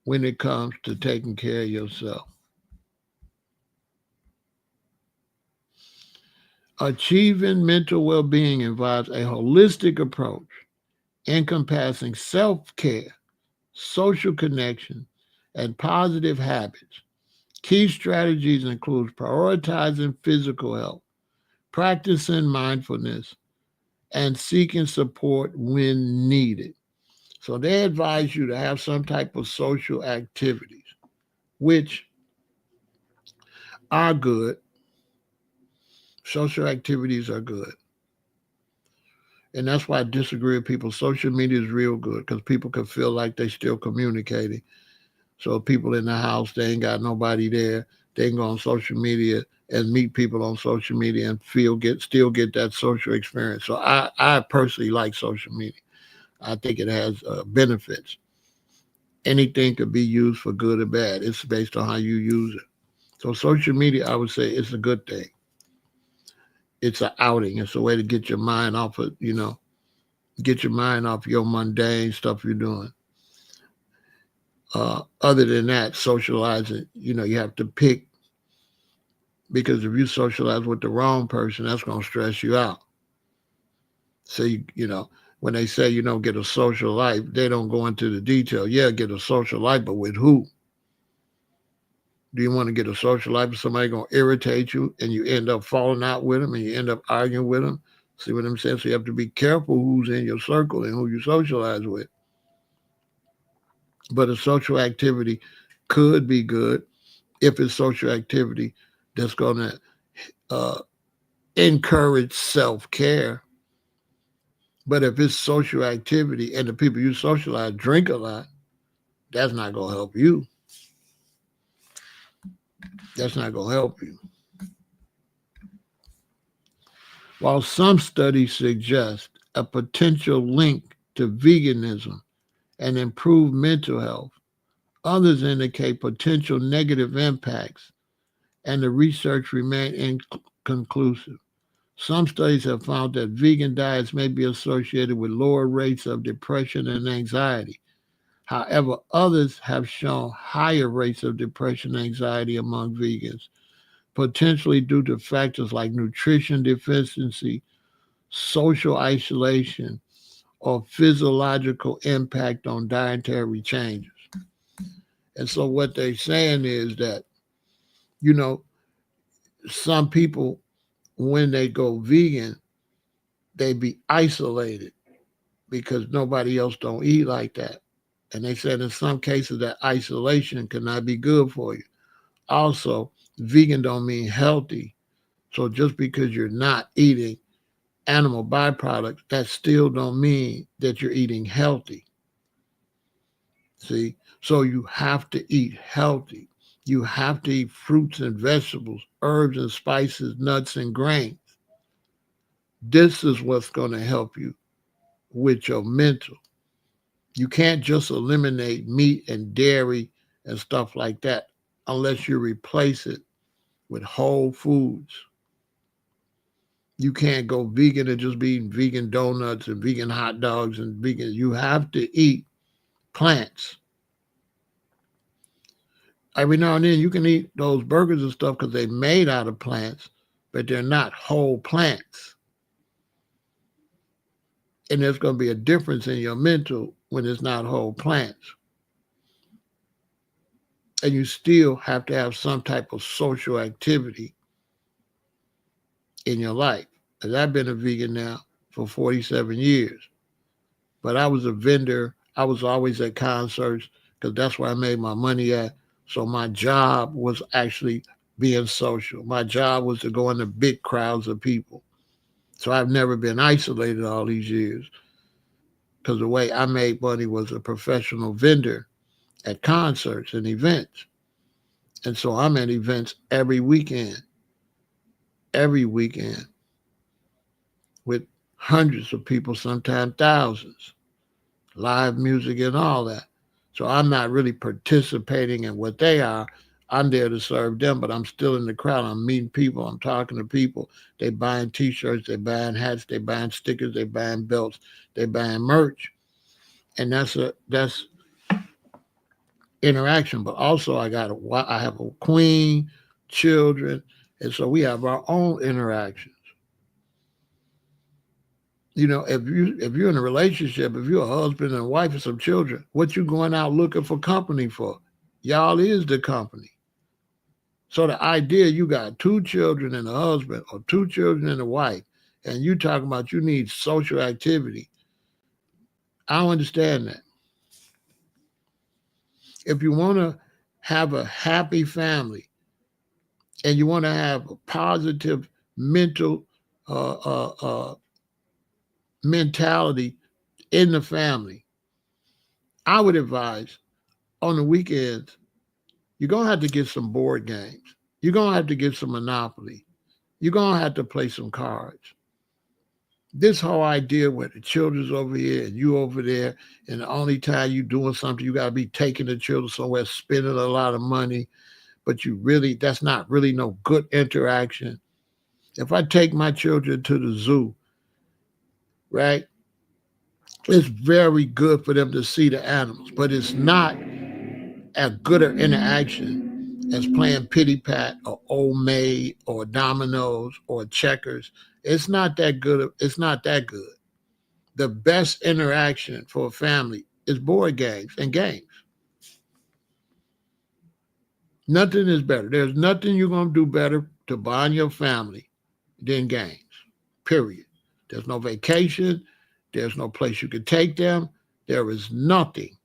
when it comes to taking care of yourself. Achieving mental well being involves a holistic approach encompassing self care, social connection, and positive habits. Key strategies include prioritizing physical health, practicing mindfulness, and seeking support when needed. So they advise you to have some type of social activities, which are good. Social activities are good. And that's why I disagree with people. Social media is real good because people can feel like they still communicating. So people in the house, they ain't got nobody there. They can go on social media and meet people on social media and still get that social experience. So I personally like social media. I think it has benefits. Anything could be used for good or bad. It's based on how you use it. So social media, I would say, it's a good thing. It's an outing. It's a way to get your mind off of, get your mind off your mundane stuff you're doing. Other than that, socializing, you have to pick because if you socialize with the wrong person, that's going to stress you out. So, when they say, get a social life, they don't go into the detail. Yeah, get a social life, but with who? Do you want to get a social life with somebody going to irritate you and you end up falling out with them and you end up arguing with them? See what I'm saying? So you have to be careful who's in your circle and who you socialize with. But a social activity could be good if it's social activity that's going to uh, encourage self-care. But if it's social activity and the people you socialize drink a lot, that's not going to help you. That's not going to help you. While some studies suggest a potential link to veganism and improved mental health, others indicate potential negative impacts, and the research remains inconclusive. Some studies have found that vegan diets may be associated with lower rates of depression and anxiety. However, others have shown higher rates of depression and anxiety among vegans, potentially due to factors like nutrition deficiency, social isolation, or physiological impact on dietary changes. And so what they're saying is that, you know, some people, when they go vegan, they be isolated because nobody else don't eat like that. And they said in some cases that isolation cannot be good for you. Also, vegan don't mean healthy. So just because you're not eating animal byproducts, that still don't mean that you're eating healthy. See? So you have to eat healthy. You have to eat fruits and vegetables, herbs and spices, nuts and grains. This is what's going to help you with your mental. You can't just eliminate meat and dairy and stuff like that unless you replace it with whole foods. You can't go vegan and just be eating vegan donuts and vegan hot dogs and vegan. You have to eat plants. Every now and then you can eat those burgers and stuff because they're made out of plants, but they're not whole plants. And there's going to be a difference in your mental when it's not whole plants. And you still have to have some type of social activity in your life. As I've been a vegan now for 47 years. But I was a vendor. I was always at concerts because that's where I made my money at. So my job was actually being social. My job was to go into big crowds of people. So I've never been isolated all these years because the way I made money was a professional vendor at concerts and events. And so I'm at events every weekend with hundreds of people, sometimes thousands, live music and all that. So I'm not really participating in what they are. I'm there to serve them, but I'm still in the crowd. I'm meeting people. I'm talking to people. They buying T-shirts. They buying hats. They buying stickers. They buying belts. They buying merch, and that's interaction. But also, I have a queen, children, and so we have our own interactions. If you're in a relationship, if you're a husband and wife and some children, what you going out looking for company for? Y'all is the company. So the idea you got two children and a husband or two children and a wife, and you talking about you need social activity. I don't understand that. If you want to have a happy family and you want to have a positive mental uh, uh, uh, mentality in the family, I would advise on the weekends, you're going to have to get some board games. You're going to have to get some Monopoly. You're going to have to play some cards. This whole idea where the children's over here and you over there, and the only time you doing something, you got to be taking the children somewhere, spending a lot of money, but that's not really no good interaction. If I take my children to the zoo, right, it's very good for them to see the animals, but it's not a gooder interaction as playing pity pat or old maid or dominoes or checkers. It's not that good. It's not that good. The best interaction for a family is board games and games. Nothing is better. There's nothing you're going to do better to bond your family than games, period. There's no vacation. There's no place you can take them. There is nothing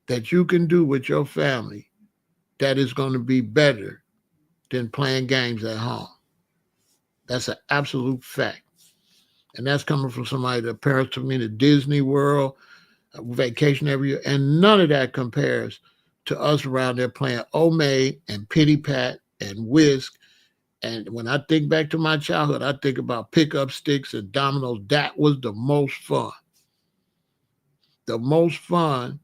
that you can do with your family that is going to be better than playing games at home. That's an absolute fact. And that's coming from somebody that parents took me to Disney World, vacation every year, and none of that compares to us around there playing Omade and Pity Pat and Whisk. And when I think back to my childhood, I think about pickup sticks and dominoes. That was the most fun. The most fun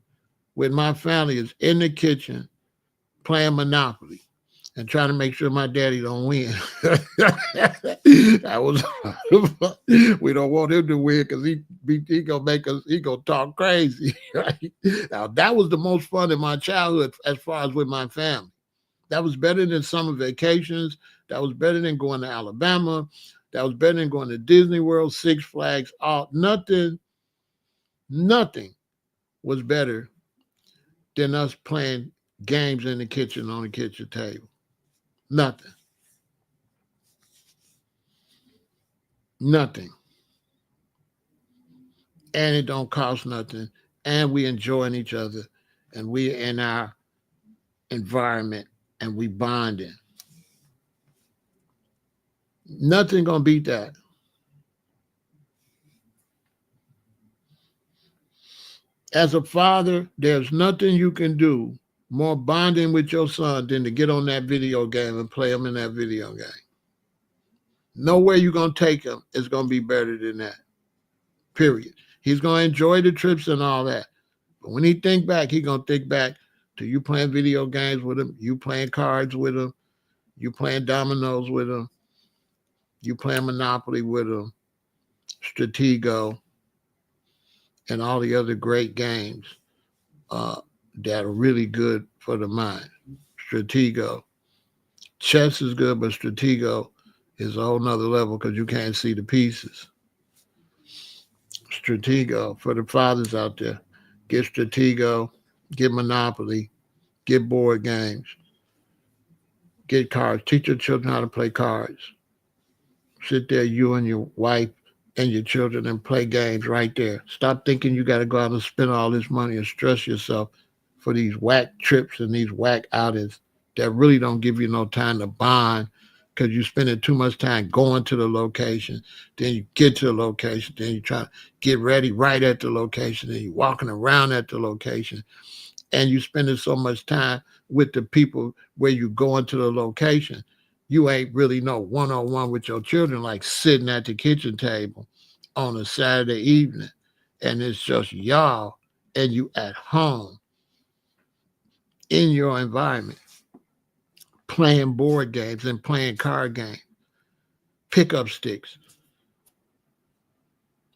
with my family is in the kitchen playing Monopoly and trying to make sure my daddy don't win. That was we don't want him to win because he gonna make us, he gonna talk crazy. Right? Now that was the most fun in my childhood as far as with my family. That was better than summer vacations. That was better than going to Alabama. That was better than going to Disney World, Six Flags. Nothing was better than us playing games in the kitchen on the kitchen table. Nothing. Nothing. And it don't cost nothing. And we enjoying each other. And we in our environment and we bonding. Nothing gonna beat that. As a father, there's nothing you can do more bonding with your son than to get on that video game and play him in that video game. Nowhere you're gonna take him is gonna be better than that. Period. He's gonna enjoy the trips and all that. But when he think back, he gonna think back to you playing video games with him, you playing cards with him, you playing dominoes with him, you playing Monopoly with him, Stratego, and all the other great games that are really good for the mind. Stratego. Chess is good, but Stratego is a whole nother level because you can't see the pieces. Stratego, for the fathers out there, get Stratego, get Monopoly, get board games, get cards. Teach your children how to play cards. Sit there, you and your wife, and your children and play games right there. Stop thinking you got to go out and spend all this money and stress yourself for these whack trips and these whack outings that really don't give you no time to bond because you're spending too much time going to the location. Then you get to the location. Then you try to get ready right at the location. Then you're walking around at the location. And you spending so much time with the people where you go into the location. You ain't really no one-on-one with your children, like sitting at the kitchen table on a Saturday evening. And it's just y'all and you at home in your environment, playing board games and playing card games, pickup sticks,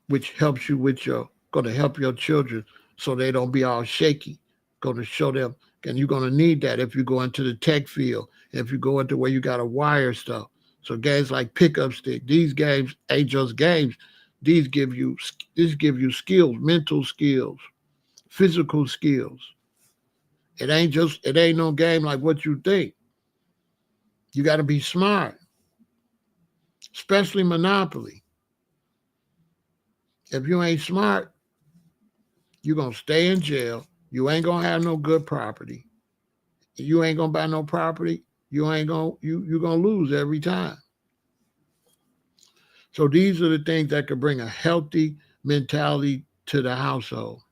which helps you with going to help your children so they don't be all shaky. Going to show them, and you're going to need that if you go into the tech field, if you go into where you got to wire stuff. So games like pickup stick, these games ain't just games. These give you skills, mental skills, physical skills. It ain't no game like what you think. You got to be smart, especially Monopoly. If you ain't smart, you're going to stay in jail. You ain't going to have no good property. You ain't going to buy no property. You're going to lose every time. So these are the things that could bring a healthy mentality to the household.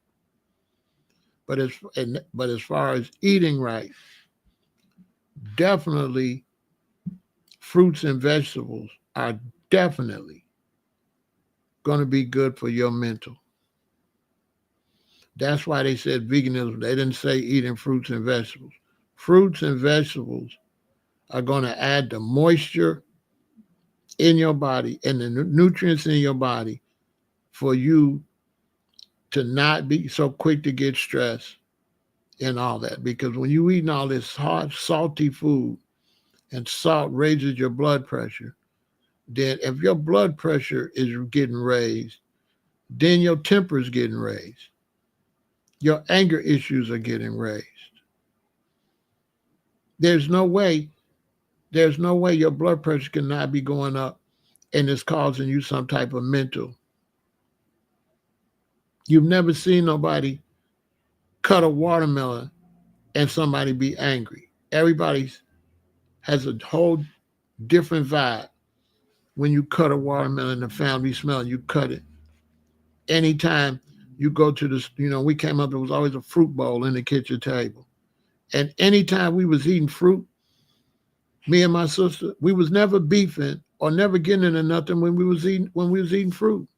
But as far as eating right, definitely fruits and vegetables are definitely going to be good for your mental. That's why they said veganism. They didn't say eating fruits and vegetables. Fruits and vegetables are going to add the moisture in your body and the nutrients in your body for you to not be so quick to get stressed and all that. Because when you eating all this hot, salty food, and salt raises your blood pressure, then if your blood pressure is getting raised, then your temper is getting raised. Your anger issues are getting raised. There's no way your blood pressure cannot be going up and it's causing you some type of mental. You've never seen nobody cut a watermelon and somebody be angry. Everybody has a whole different vibe when you cut a watermelon, the family smell, you cut it. Anytime you go to this, we came up, there was always a fruit bowl in the kitchen table. And anytime we was eating fruit, me and my sister, we was never beefing or never getting into nothing when we was eating fruit.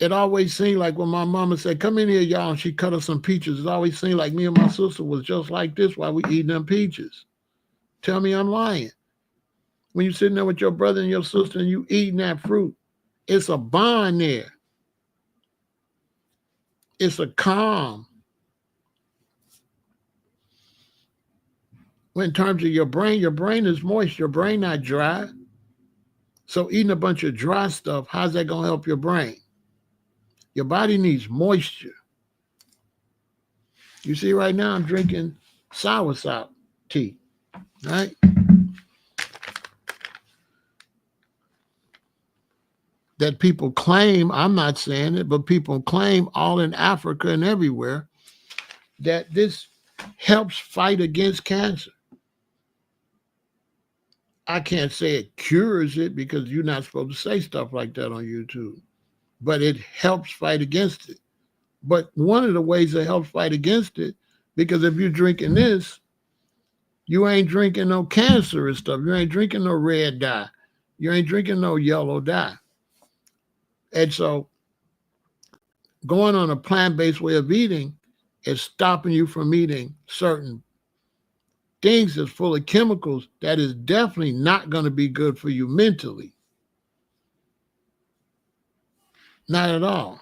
It always seemed like when my mama said, "Come in here, y'all," and she cut us some peaches, it always seemed like me and my sister was just like this while we eating them peaches. Tell me I'm lying. When you're sitting there with your brother and your sister and you eating that fruit, it's a bond there. It's a calm. When in terms of your brain is moist. Your brain not dry. So eating a bunch of dry stuff, how's that going to help your brain? Your body needs moisture. You see, right now I'm drinking soursop tea, right? That people claim, I'm not saying it, but people claim all in Africa and everywhere that this helps fight against cancer. I can't say it cures it because you're not supposed to say stuff like that on YouTube, but it helps fight against it. But one of the ways it helps fight against it, because if you're drinking this, you ain't drinking no cancerous stuff. You ain't drinking no red dye. You ain't drinking no yellow dye. And so going on a plant-based way of eating is stopping you from eating certain things that's full of chemicals that is definitely not going to be good for you mentally. Not at all.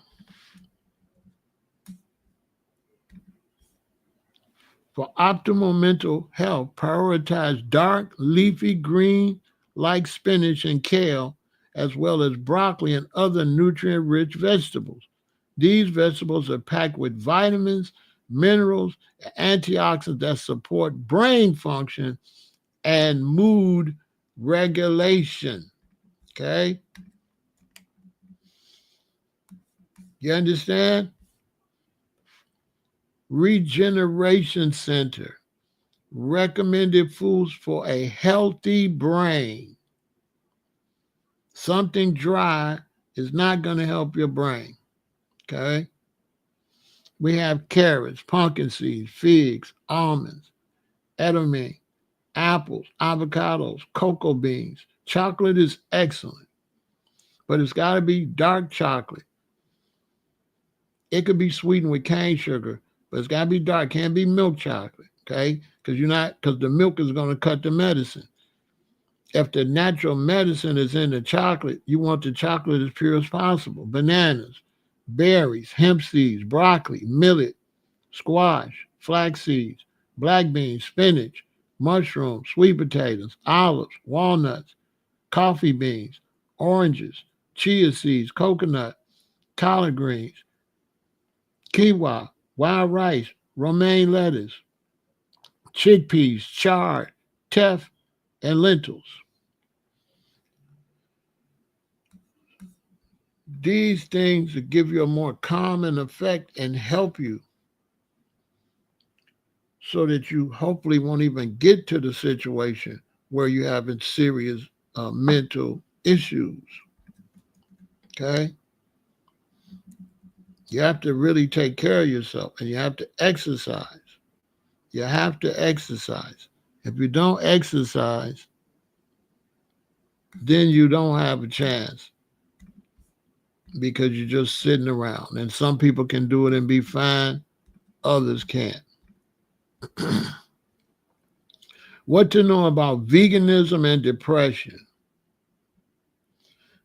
For optimal mental health, prioritize dark, leafy green like spinach and kale, as well as broccoli and other nutrient-rich vegetables. These vegetables are packed with vitamins, minerals, and antioxidants that support brain function and mood regulation. Okay? You understand? Regeneration Center. Recommended foods for a healthy brain. Something dry is not going to help your brain. Okay? We have carrots, pumpkin seeds, figs, almonds, edamame, apples, avocados, cocoa beans. Chocolate is excellent, but it's got to be dark chocolate. It could be sweetened with cane sugar, but it's got to be dark. Can't be milk chocolate, okay? Because the milk is going to cut the medicine. If the natural medicine is in the chocolate, you want the chocolate as pure as possible. Bananas, berries, hemp seeds, broccoli, millet, squash, flax seeds, black beans, spinach, mushrooms, sweet potatoes, olives, walnuts, coffee beans, oranges, chia seeds, coconut, collard greens, quinoa, wild rice, romaine lettuce, chickpeas, chard, teff, and lentils. These things will give you a more calming effect and help you so that you hopefully won't even get to the situation where you're having serious mental issues. Okay? You have to really take care of yourself and you have to exercise. You have to exercise. If you don't exercise, then you don't have a chance because you're just sitting around. And some people can do it and be fine, others can't. What to know about veganism and depression?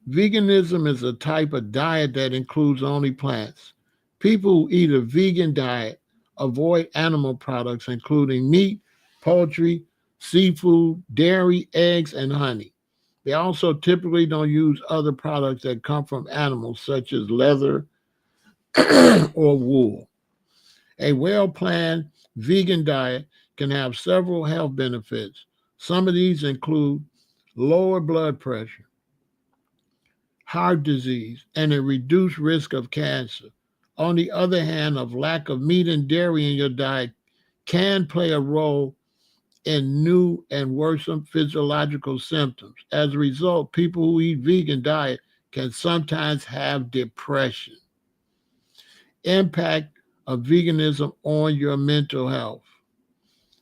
Veganism is a type of diet that includes only plants. People who eat a vegan diet avoid animal products, including meat, poultry, seafood, dairy, eggs, and honey. They also typically don't use other products that come from animals, such as leather or wool. A well planned vegan diet can have several health benefits. Some of these include lower blood pressure, heart disease, and a reduced risk of cancer. On the other hand, a lack of meat and dairy in your diet can play a role in new and worrisome physiological symptoms. As a result, people who eat vegan diet can sometimes have depression. Impact of veganism on your mental health.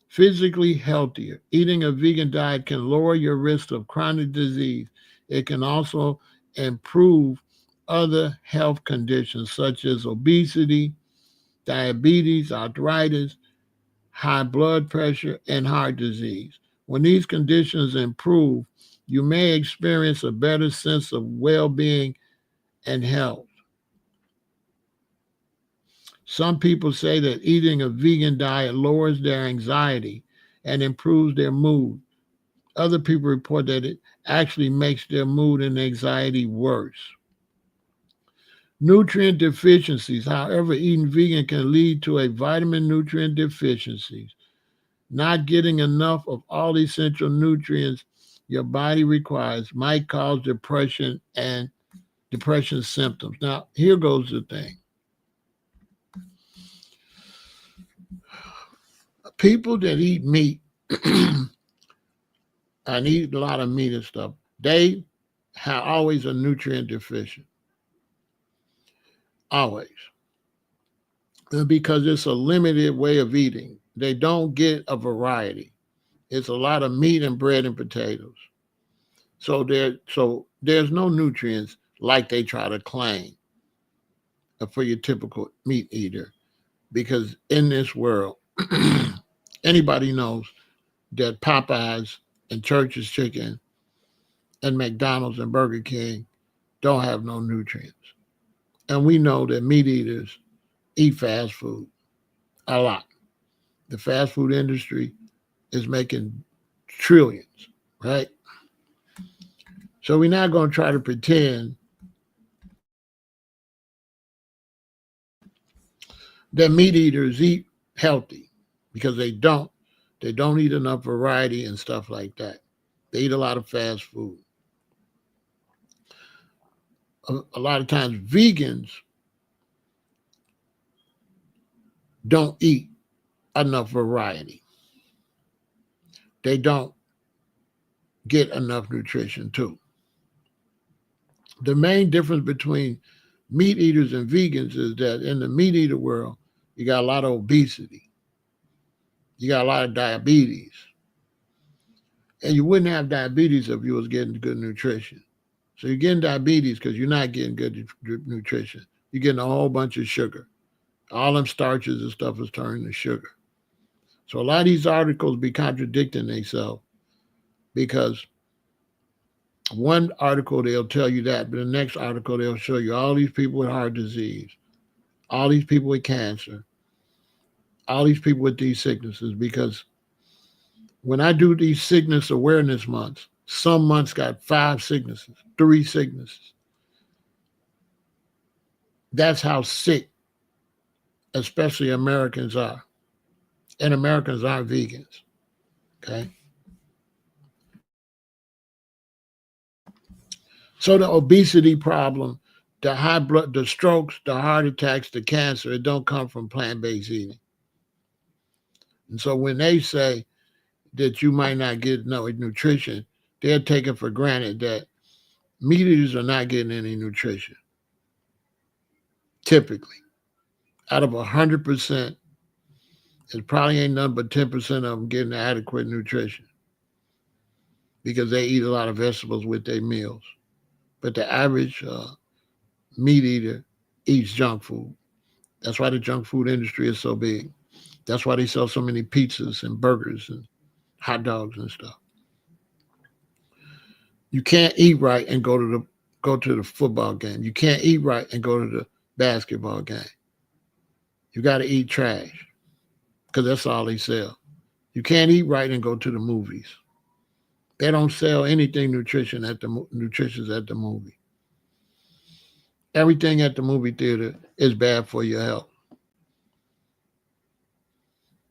Physically healthier. Eating a vegan diet can lower your risk of chronic disease. It can also improve other health conditions such as obesity, diabetes, arthritis, high blood pressure, and heart disease. When these conditions improve, you may experience a better sense of well being and health. Some people say that eating a vegan diet lowers their anxiety and improves their mood. Other people report that it actually makes their mood and anxiety worse. Nutrient deficiencies. However, eating vegan can lead to a vitamin nutrient deficiencies. Not getting enough of all the essential nutrients your body requires might cause depression and depression symptoms. Now, here goes the thing. People that eat meat and eat a lot of meat and stuff, they have always a nutrient deficient. Always. Because it's a limited way of eating. They don't get a variety. It's a lot of meat and bread and potatoes. So there's no nutrients like they try to claim for your typical meat eater. Because in this world, anybody knows that Popeyes and Church's Chicken and McDonald's and Burger King don't have no nutrients. And we know that meat eaters eat fast food a lot. The fast food industry is making trillions, right? So we're not going to try to pretend that meat eaters eat healthy because they don't. They don't eat enough variety and stuff like that. They eat a lot of fast food. a lot of times vegans don't eat enough variety. They don't get enough nutrition too. The main difference between meat eaters and vegans is that in the meat eater world, you got a lot of obesity. You got a lot of diabetes. And you wouldn't have diabetes if you was getting good nutrition. So you're getting diabetes because you're not getting good nutrition. You're getting a whole bunch of sugar. All them starches and stuff is turning to sugar. So a lot of these articles be contradicting themselves because one article they'll tell you that, but the next article they'll show you all these people with heart disease, all these people with cancer, all these people with these sicknesses. Because when I do these sickness awareness months, some months got 5 sicknesses, 3 sicknesses. That's how sick, especially Americans are. And Americans aren't vegans. Okay. So the obesity problem, the high blood, the strokes, the heart attacks, the cancer, it don't come from plant-based eating. And so when they say that you might not get no nutrition, they're taking for granted that meat eaters are not getting any nutrition. Typically, out of 100%, it probably ain't nothing but 10% of them getting adequate nutrition because they eat a lot of vegetables with their meals. But the average meat eater eats junk food. That's why the junk food industry is so big. That's why they sell so many pizzas and burgers and hot dogs and stuff. You can't eat right and go to the football game. You can't eat right and go to the basketball game. You got to eat trash because that's all they sell. You can't eat right and go to the movies. They don't sell anything nutritious at the movie. Everything at the movie theater is bad for your health.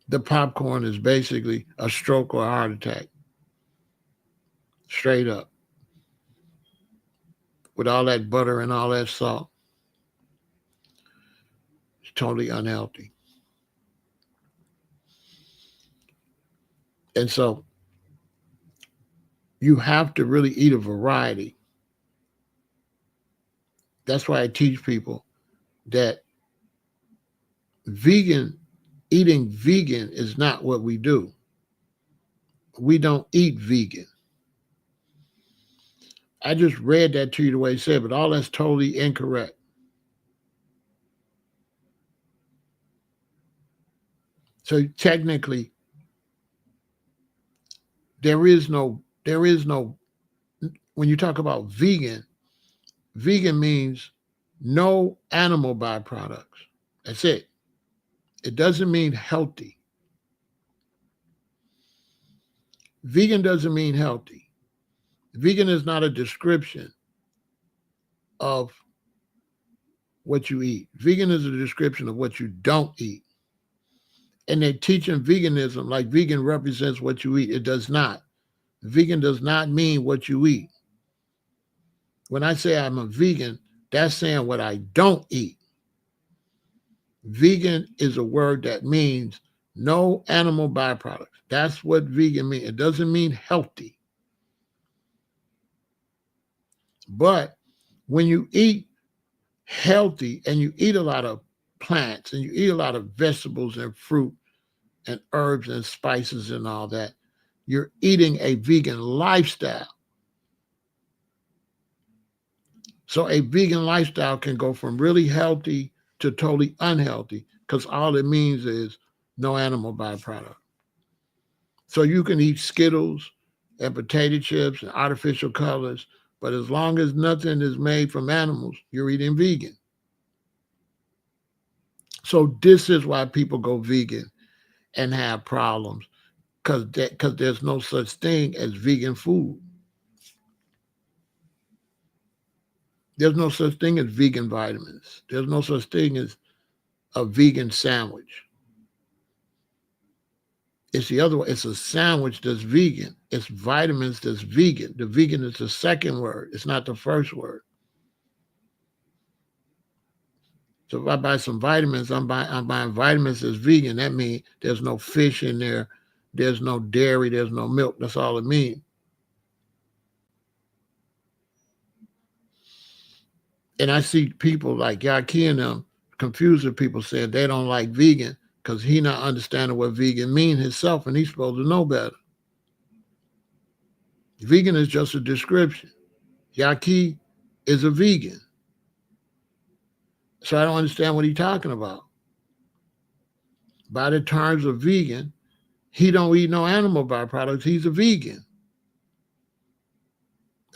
The popcorn is basically a stroke or a heart attack. Straight up. With all that butter and all that salt. It's totally unhealthy. And so you have to really eat a variety. That's why I teach people that eating vegan is not what we do. We don't eat vegan. I just read that to you the way he said, but all that's totally incorrect. So technically, there is no, when you talk about vegan means no animal byproducts. That's it. It doesn't mean healthy. Vegan doesn't mean healthy. Vegan is not a description of what you eat. Vegan is a description of what you don't eat. And they're teaching veganism like vegan represents what you eat. It does not. Vegan does not mean what you eat. When I say I'm a vegan, that's saying what I don't eat. Vegan is a word that means no animal byproducts. That's what vegan means. It doesn't mean healthy. But when you eat healthy and you eat a lot of plants and you eat a lot of vegetables and fruit and herbs and spices and all that, you're eating a vegan lifestyle. So a vegan lifestyle can go from really healthy to totally unhealthy because all it means is no animal byproduct. So you can eat Skittles and potato chips and artificial colors, but as long as nothing is made from animals, you're eating vegan. So this is why people go vegan and have problems because there's no such thing as vegan food. There's no such thing as vegan vitamins. There's no such thing as a vegan sandwich. It's the other way. It's a sandwich that's vegan. It's vitamins that's vegan. The vegan is the second word. It's not the first word. So if I buy some vitamins, I'm buying vitamins that's vegan. That means there's no fish in there, there's no dairy, there's no milk. That's all it means. And I see people like Yaki and them confusing people saying they don't like vegan because he not understanding what vegan mean himself, and he's supposed to know better. Vegan is just a description. Yaki is a vegan. So I don't understand what he's talking about. By the terms of vegan, he don't eat no animal byproducts. He's a vegan.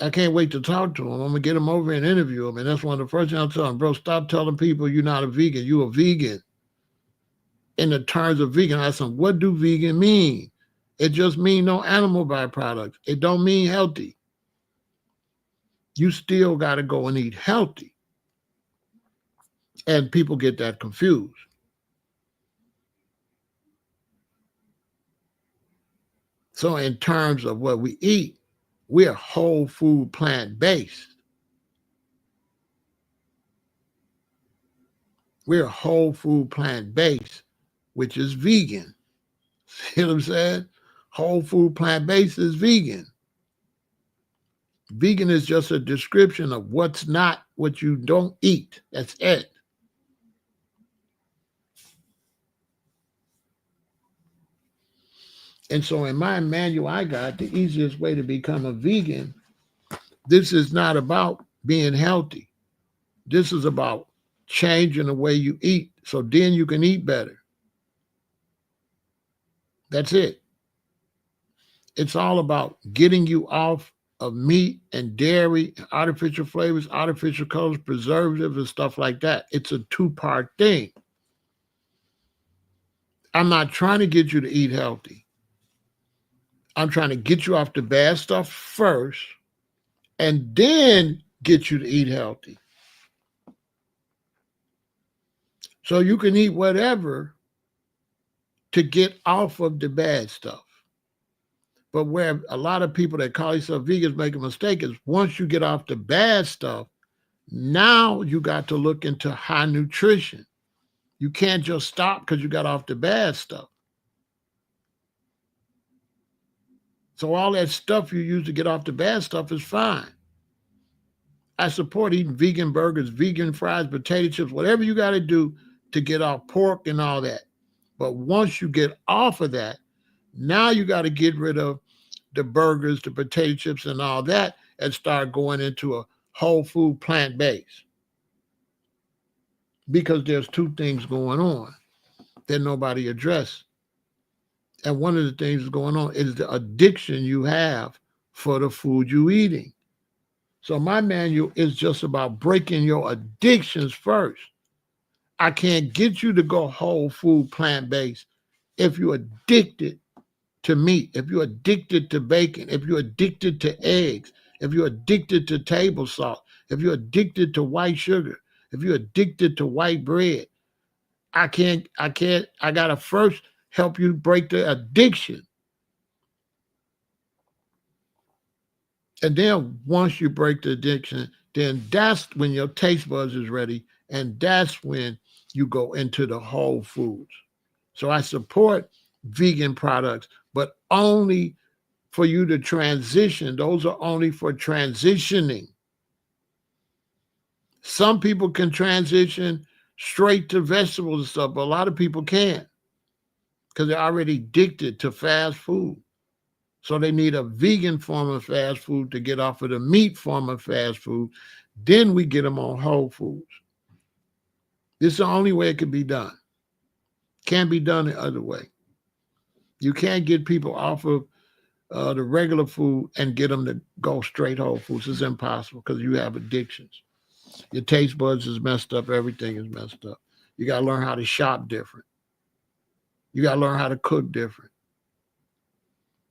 I can't wait to talk to him. I'm gonna get him over and interview him. And that's one of the first things I'll tell him, bro, stop telling people you're not a vegan. You a vegan. In the terms of vegan, I asked him, what do vegan mean? It just means no animal byproducts. It don't mean healthy. You still gotta go and eat healthy. And people get that confused. So in terms of what we eat, we're whole food plant-based. We're whole food plant-based, which is vegan. See what I'm saying? Whole food plant-based is vegan. Vegan is just a description of what's not what you don't eat. That's it. And so in my manual I got, the easiest way to become a vegan, this is not about being healthy. This is about changing the way you eat so then you can eat better. That's it. It's all about getting you off of meat and dairy, artificial flavors, artificial colors, preservatives, and stuff like that. It's a two-part thing. I'm not trying to get you to eat healthy. I'm trying to get you off the bad stuff first and then get you to eat healthy. So you can eat whatever to get off of the bad stuff. But where a lot of people that call themselves vegans make a mistake is once you get off the bad stuff, now you got to look into high nutrition. You can't just stop because you got off the bad stuff. So all that stuff you use to get off the bad stuff is fine. I support eating vegan burgers, vegan fries, potato chips, whatever you got to do to get off pork and all that. But once you get off of that, now you got to get rid of the burgers, the potato chips, and all that, and start going into a whole food plant-based. Because there's two things going on that nobody addressed. And one of the things going on is the addiction you have for the food you're eating. So my manual is just about breaking your addictions first. I can't get you to go whole food plant-based if you're addicted to meat, if you're addicted to bacon, if you're addicted to eggs, if you're addicted to table salt, if you're addicted to white sugar, if you're addicted to white bread. I gotta first help you break the addiction. And then once you break the addiction, then that's when your taste buds is ready. And that's when you go into the whole foods. So I support vegan products, but only for you to transition. Those are only for transitioning. Some people can transition straight to vegetables and stuff, but a lot of people can't because they're already addicted to fast food. So they need a vegan form of fast food to get off of the meat form of fast food. Then we get them on whole foods. This is the only way it can be done. Can't be done the other way. You can't get people off of the regular food and get them to go straight whole foods. It's impossible because you have addictions. Your taste buds is messed up. Everything is messed up. You got to learn how to shop different. You got to learn how to cook different.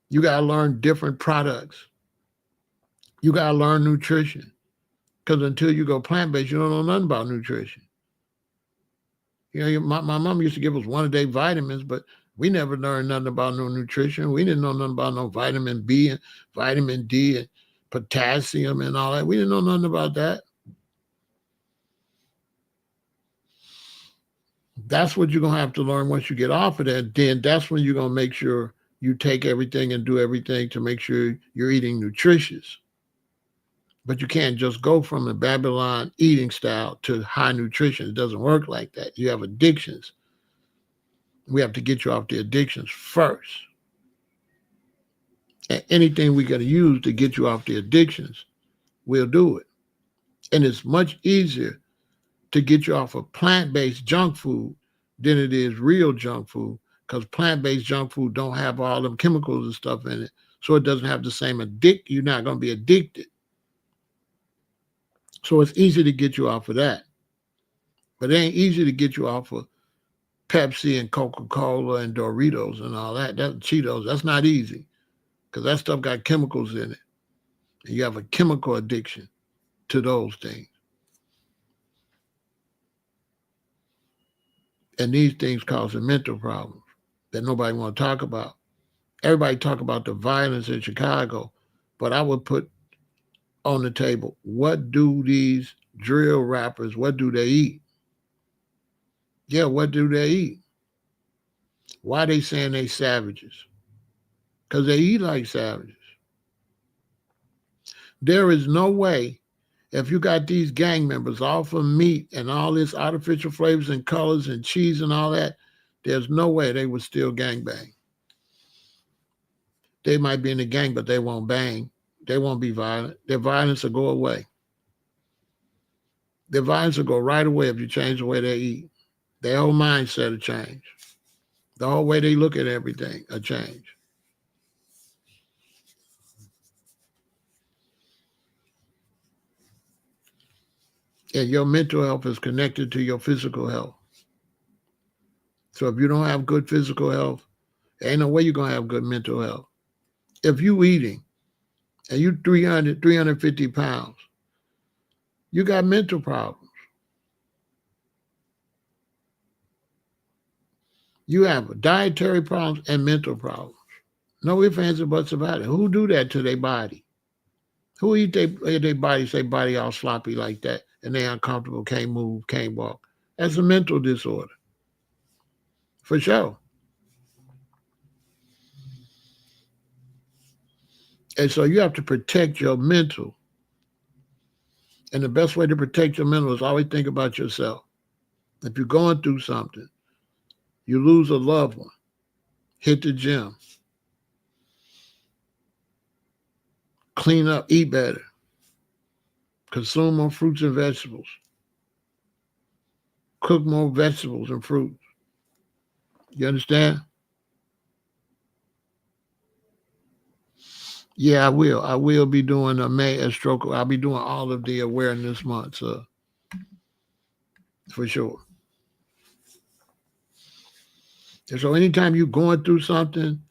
You got to learn different products. You got to learn nutrition. Because until you go plant-based, you don't know nothing about nutrition. You know, my mom used to give us one-a-day vitamins, but we never learned nothing about no nutrition. We didn't know nothing about no vitamin B and vitamin D and potassium and all that. We didn't know nothing about that. That's what you're going to have to learn once you get off of that. Then that's when you're going to make sure you take everything and do everything to make sure you're eating nutritious. But you can't just go from a Babylon eating style to high nutrition. It doesn't work like that. You have addictions. We have to get you off the addictions first. And anything we got to use to get you off the addictions, we'll do it. And it's much easier to get you off of plant-based junk food than it is real junk food, because plant-based junk food don't have all them chemicals and stuff in it. So it doesn't have the same addict. You're not going to be addicted. So it's easy to get you off of that. But it ain't easy to get you off of Pepsi and Coca-Cola and Doritos and all that. That's Cheetos. That's not easy, because that stuff got chemicals in it. And you have a chemical addiction to those things. And these things cause mental problems that nobody want to talk about. Everybody talk about the violence in Chicago, but I would put on the table, what do these drill rappers, what do they eat? Yeah, what do they eat? Why they saying they savages? Because they eat like savages. There is no way, if you got these gang members all for meat and all this artificial flavors and colors and cheese and all that, there's no way they would still gangbang. They might be in the gang, but they won't bang. They won't be violent. Their violence will go away. Their violence will go right away if you change the way they eat. Their whole mindset will change. The whole way they look at everything will change. And your mental health is connected to your physical health. So if you don't have good physical health, there ain't no way you're going to have good mental health. If you eating and you 300, 350 pounds, you got mental problems. You have dietary problems and mental problems. No ifs, ands, or buts about it. Who do that to their body? Who eat their body all sloppy like that, and they uncomfortable, can't move, can't walk? That's a mental disorder. For sure. And so you have to protect your mental. And the best way to protect your mental is always think about yourself. If you're going through something, you lose a loved one, hit the gym, clean up, eat better, consume more fruits and vegetables, cook more vegetables and fruits. You understand? Yeah, I will. I will be doing a stroke. I'll be doing all of the awareness months, for sure. And so anytime you're going through something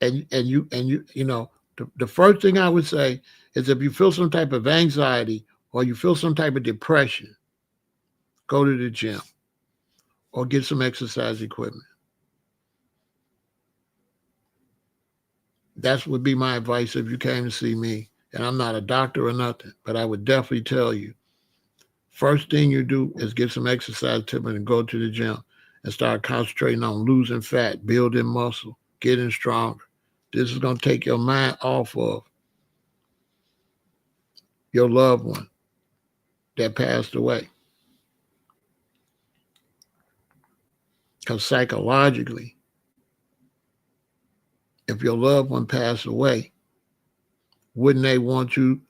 and you know, the first thing I would say is if you feel some type of anxiety or you feel some type of depression, go to the gym or get some exercise equipment. That would be my advice if you came to see me. And I'm not a doctor or nothing, but I would definitely tell you, first thing you do is get some exercise equipment and go to the gym and start concentrating on losing fat, building muscle, getting stronger. This is going to take your mind off of your loved one that passed away. Because psychologically, if your loved one passed away, wouldn't they want to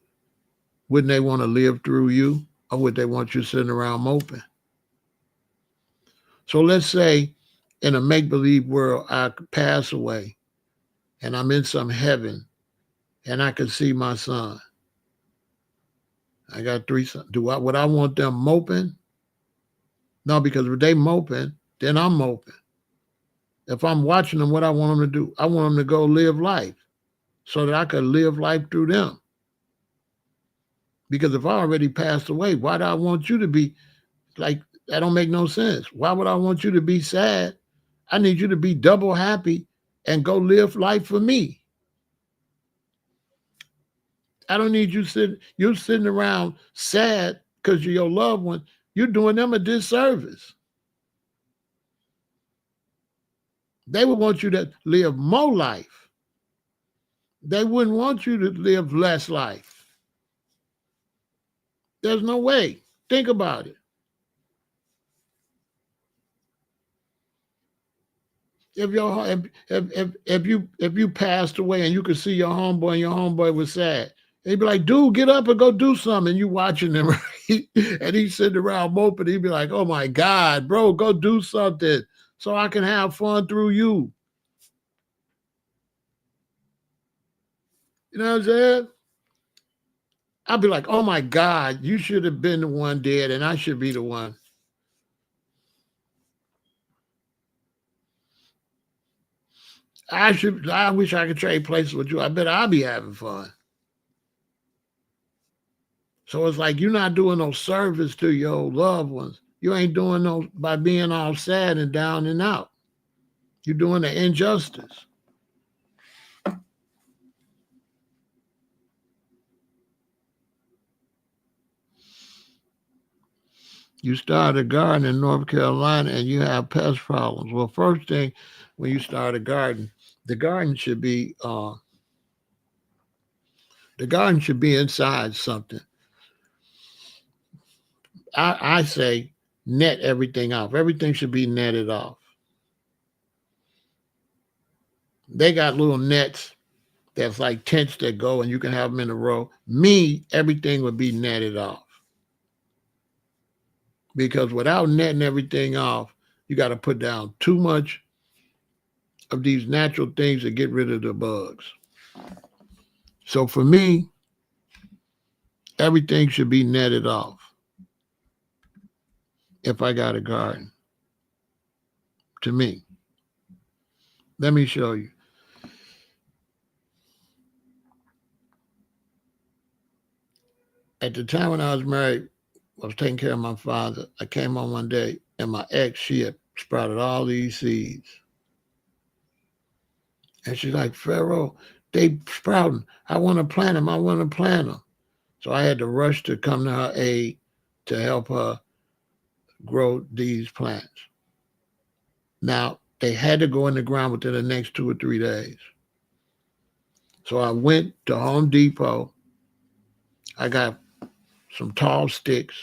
live through you, or would they want you sitting around moping? So let's say in a make-believe world, I pass away and I'm in some heaven and I can see my son. I got 3 sons. Would I want them moping? No, because if they moping, then I'm moping. If I'm watching them, what I want them to do? I want them to go live life so that I could live life through them. Because if I already passed away, why do I want you to be like, that don't make no sense. Why would I want you to be sad? I need you to be double happy and go live life for me. I don't need you you're sitting around sad because you're your loved one. You're doing them a disservice. They would want you to live more life. They wouldn't want you to live less life. There's no way. Think about it. If you passed away and you could see your homeboy and your homeboy was sad, he'd be like, dude, get up and go do something. And you watching him, right? And he's sitting around moping. He'd be like, oh my God, bro, go do something so I can have fun through you. You know what I'm saying? I'd be like, oh my God, you should have been the one dead and I should be the one. I wish I could trade places with you. I bet I'll be having fun. So it's like you're not doing no service to your loved ones. You ain't doing no by being all sad and down and out. You're doing the injustice. You start a garden in North Carolina and you have pest problems. Well, first thing, when you start a garden, the garden should be inside something. I say net everything off. Everything should be netted off. They got little nets that's like tents that go and you can have them in a row. Everything would be netted off. Because without netting everything off, you got to put down too much of these natural things to get rid of the bugs. So for me, everything should be netted off if I got a garden. To me. Let me show you. At the time when I was married, I was taking care of my father. I came home one day and my ex, she had sprouted all these seeds. And she's like, Pharaoh, they sprouting. I want to plant them. So I had to rush to come to her aid to help her grow these plants. Now, they had to go in the ground within the next 2 or 3 days. So I went to Home Depot. I got some tall sticks.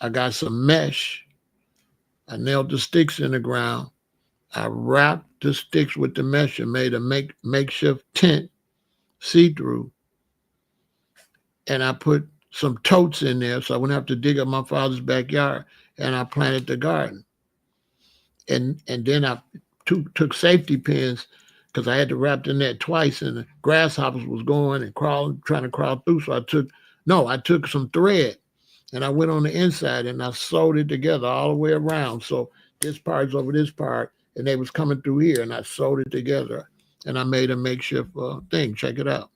I got some mesh. I nailed the sticks in the ground. I wrapped the sticks with the mesh and made a makeshift tent, see-through. And I put some totes in there so I wouldn't have to dig up my father's backyard. And I planted the garden. And then I took safety pins because I had to wrap the net twice and the grasshoppers was going and crawling, trying to crawl through. So I took some thread and I went on the inside and I sewed it together all the way around. So this part's over this part and they was coming through here and I sewed it together and I made a makeshift thing. Check it out.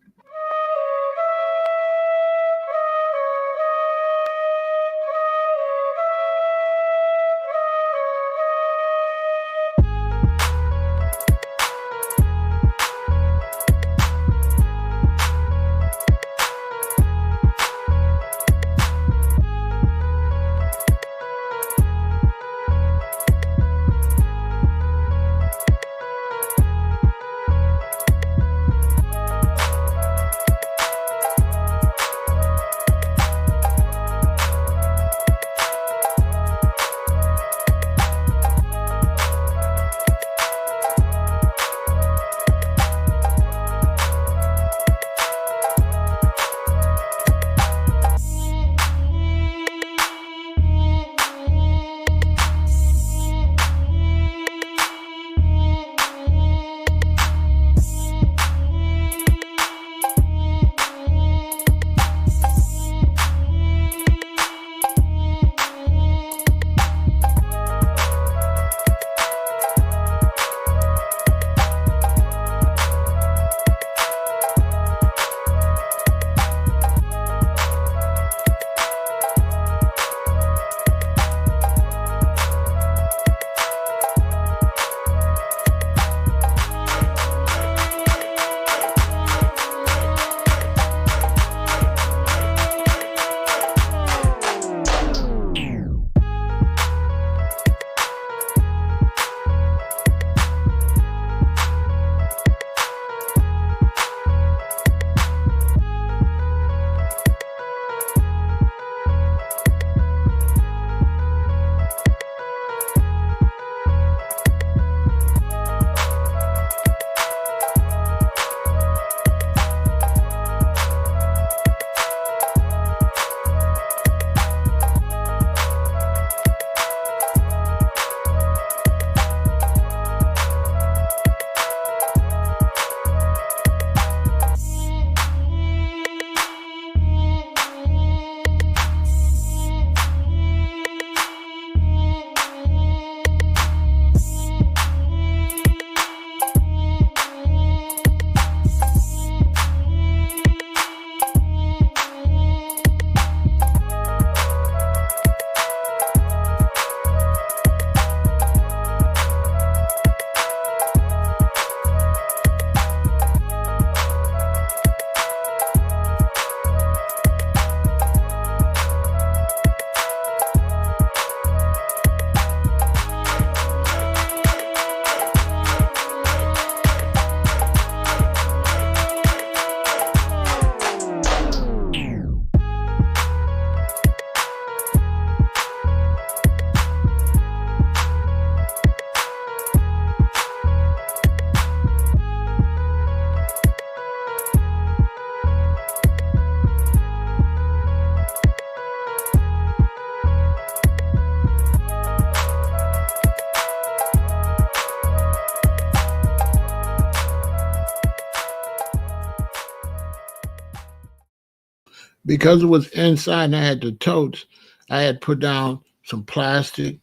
Because it was inside and I had the totes, I had put down some plastic,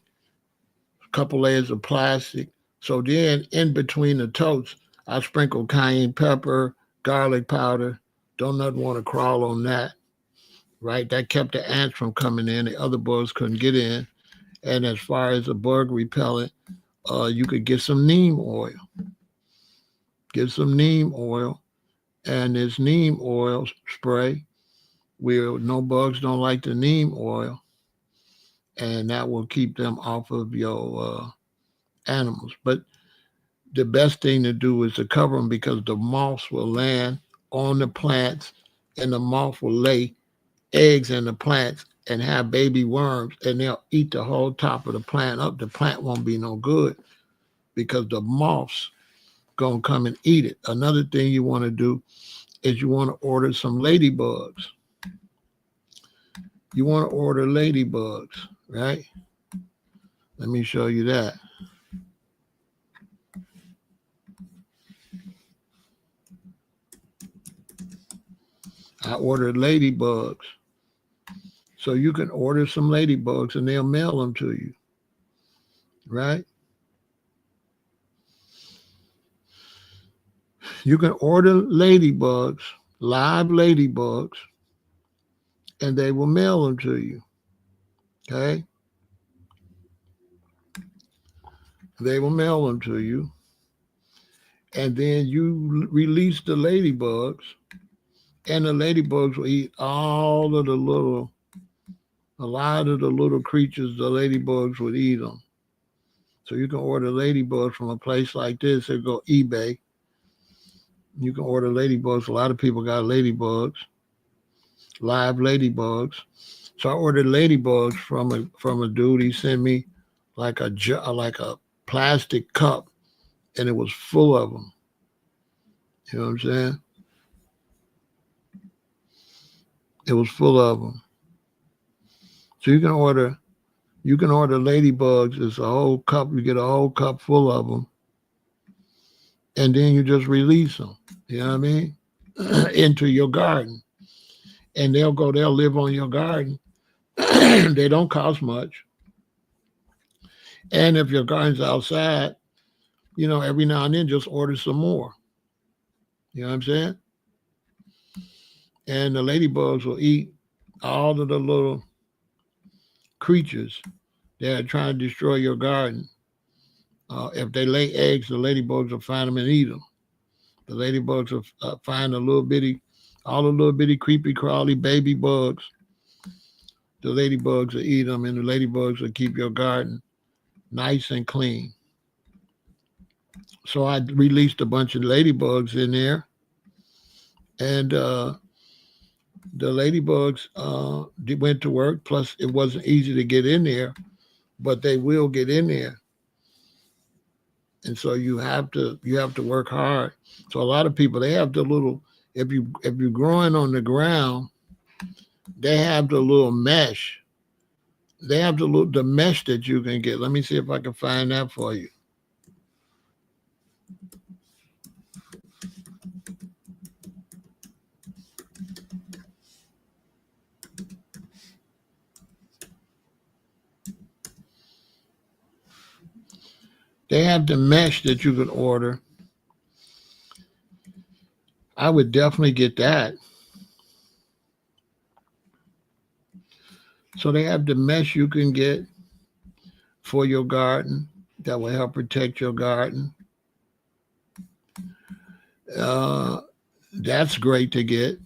a couple layers of plastic. So then in between the totes, I sprinkled cayenne pepper, garlic powder. Don't nothing want to crawl on that, right? That kept the ants from coming in. The other bugs couldn't get in. And as far as the bug repellent, you could get some neem oil. Get some neem oil, and this neem oil spray will no bugs don't like the neem oil, and that will keep them off of your animals. But the best thing to do is to cover them because the moths will land on the plants, and the moth will lay eggs in the plants and have baby worms, and they'll eat the whole top of the plant up. The plant won't be no good because the moths gonna come and eat it. Another thing you want to do is you want to order some ladybugs. You want to order ladybugs, right? Let me show you that. I ordered ladybugs. So you can order some ladybugs and they'll mail them to you, right? You can order ladybugs, live ladybugs, and they will mail them to you, okay? They will mail them to you. And then you release the ladybugs, and the ladybugs will eat all of the little, a lot of the little creatures, the ladybugs would eat them. So you can order ladybugs from a place like this. They go eBay. You can order ladybugs. A lot of people got ladybugs, live ladybugs. So I ordered ladybugs from a dude. He sent me like a plastic cup, and it was full of them. You know what I'm saying? It was full of them. So you can order ladybugs. It's a whole cup. You get a whole cup full of them, and then you just release them. You know what I mean? Into your garden, and they'll live on your garden. They don't cost much. And if your garden's outside, every now and then just order some more. You know what I'm saying? And the ladybugs will eat all of the little creatures that are trying to destroy your garden. If they lay eggs, the ladybugs will find them and eat them. The ladybugs will find all the little bitty creepy crawly baby bugs. The ladybugs will eat them, and the ladybugs will keep your garden nice and clean. So I released a bunch of ladybugs in there, and the ladybugs went to work. Plus, it wasn't easy to get in there, but they will get in there. And so you have to work hard. So a lot of people, they have the little, if you're growing on the ground, they have the little mesh. They have the mesh that you can get. Let me see if I can find that for you. They have the mesh that you can order. I would definitely get that. So they have the mesh you can get for your garden that will help protect your garden. That's great to get.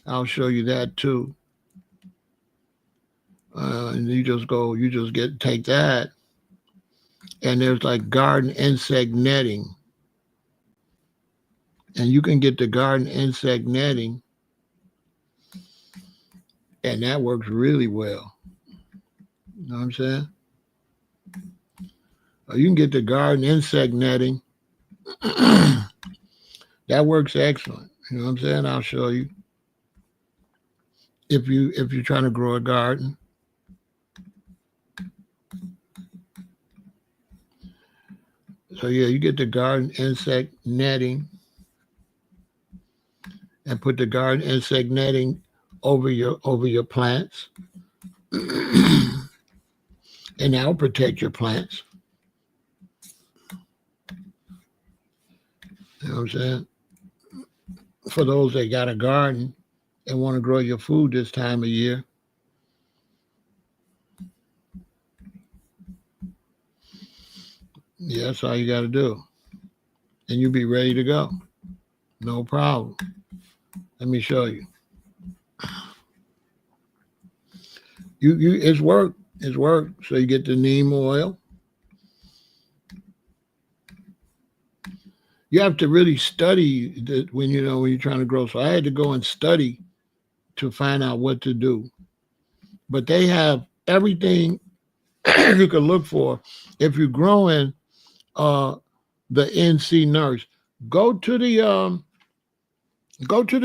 I'll show you that too. And take that. And there's like garden insect netting. And you can get the garden insect netting, and that works really well. You know what I'm saying? You can get the garden insect netting. That works excellent. You know what I'm saying? I'll show you. If you're trying to grow a garden. So yeah, you get the garden insect netting and put the garden insect netting over your plants, and that'll protect your plants. You know what I'm saying? For those that got a garden and want to grow your food this time of year, yeah, that's all you got to do, and you'll be ready to go. No problem. Let me show you. It's work. It's work. So you get the neem oil. You have to really study that when you're trying to grow. So I had to go and study to find out what to do. But they have everything you can look for if you're growing the NC nurse. Go to the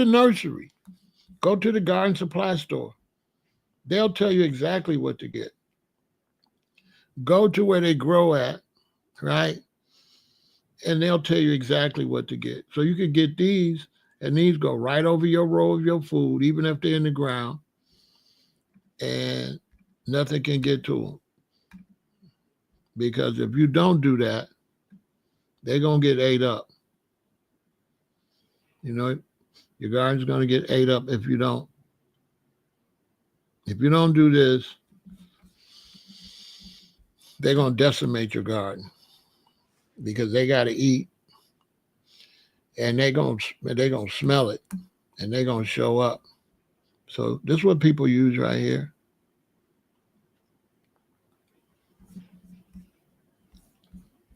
nursery. Go to the garden supply store. They'll tell you exactly what to get. Go to where they grow at, right? And they'll tell you exactly what to get. So you can get these, and these go right over your row of your food, even if they're in the ground, and nothing can get to them. Because if you don't do that, they're going to get ate up. Your garden's going to get ate up if you don't. If you don't do this, they're going to decimate your garden because they got to eat, and they're going to smell it, and they're going to show up. So this is what people use right here.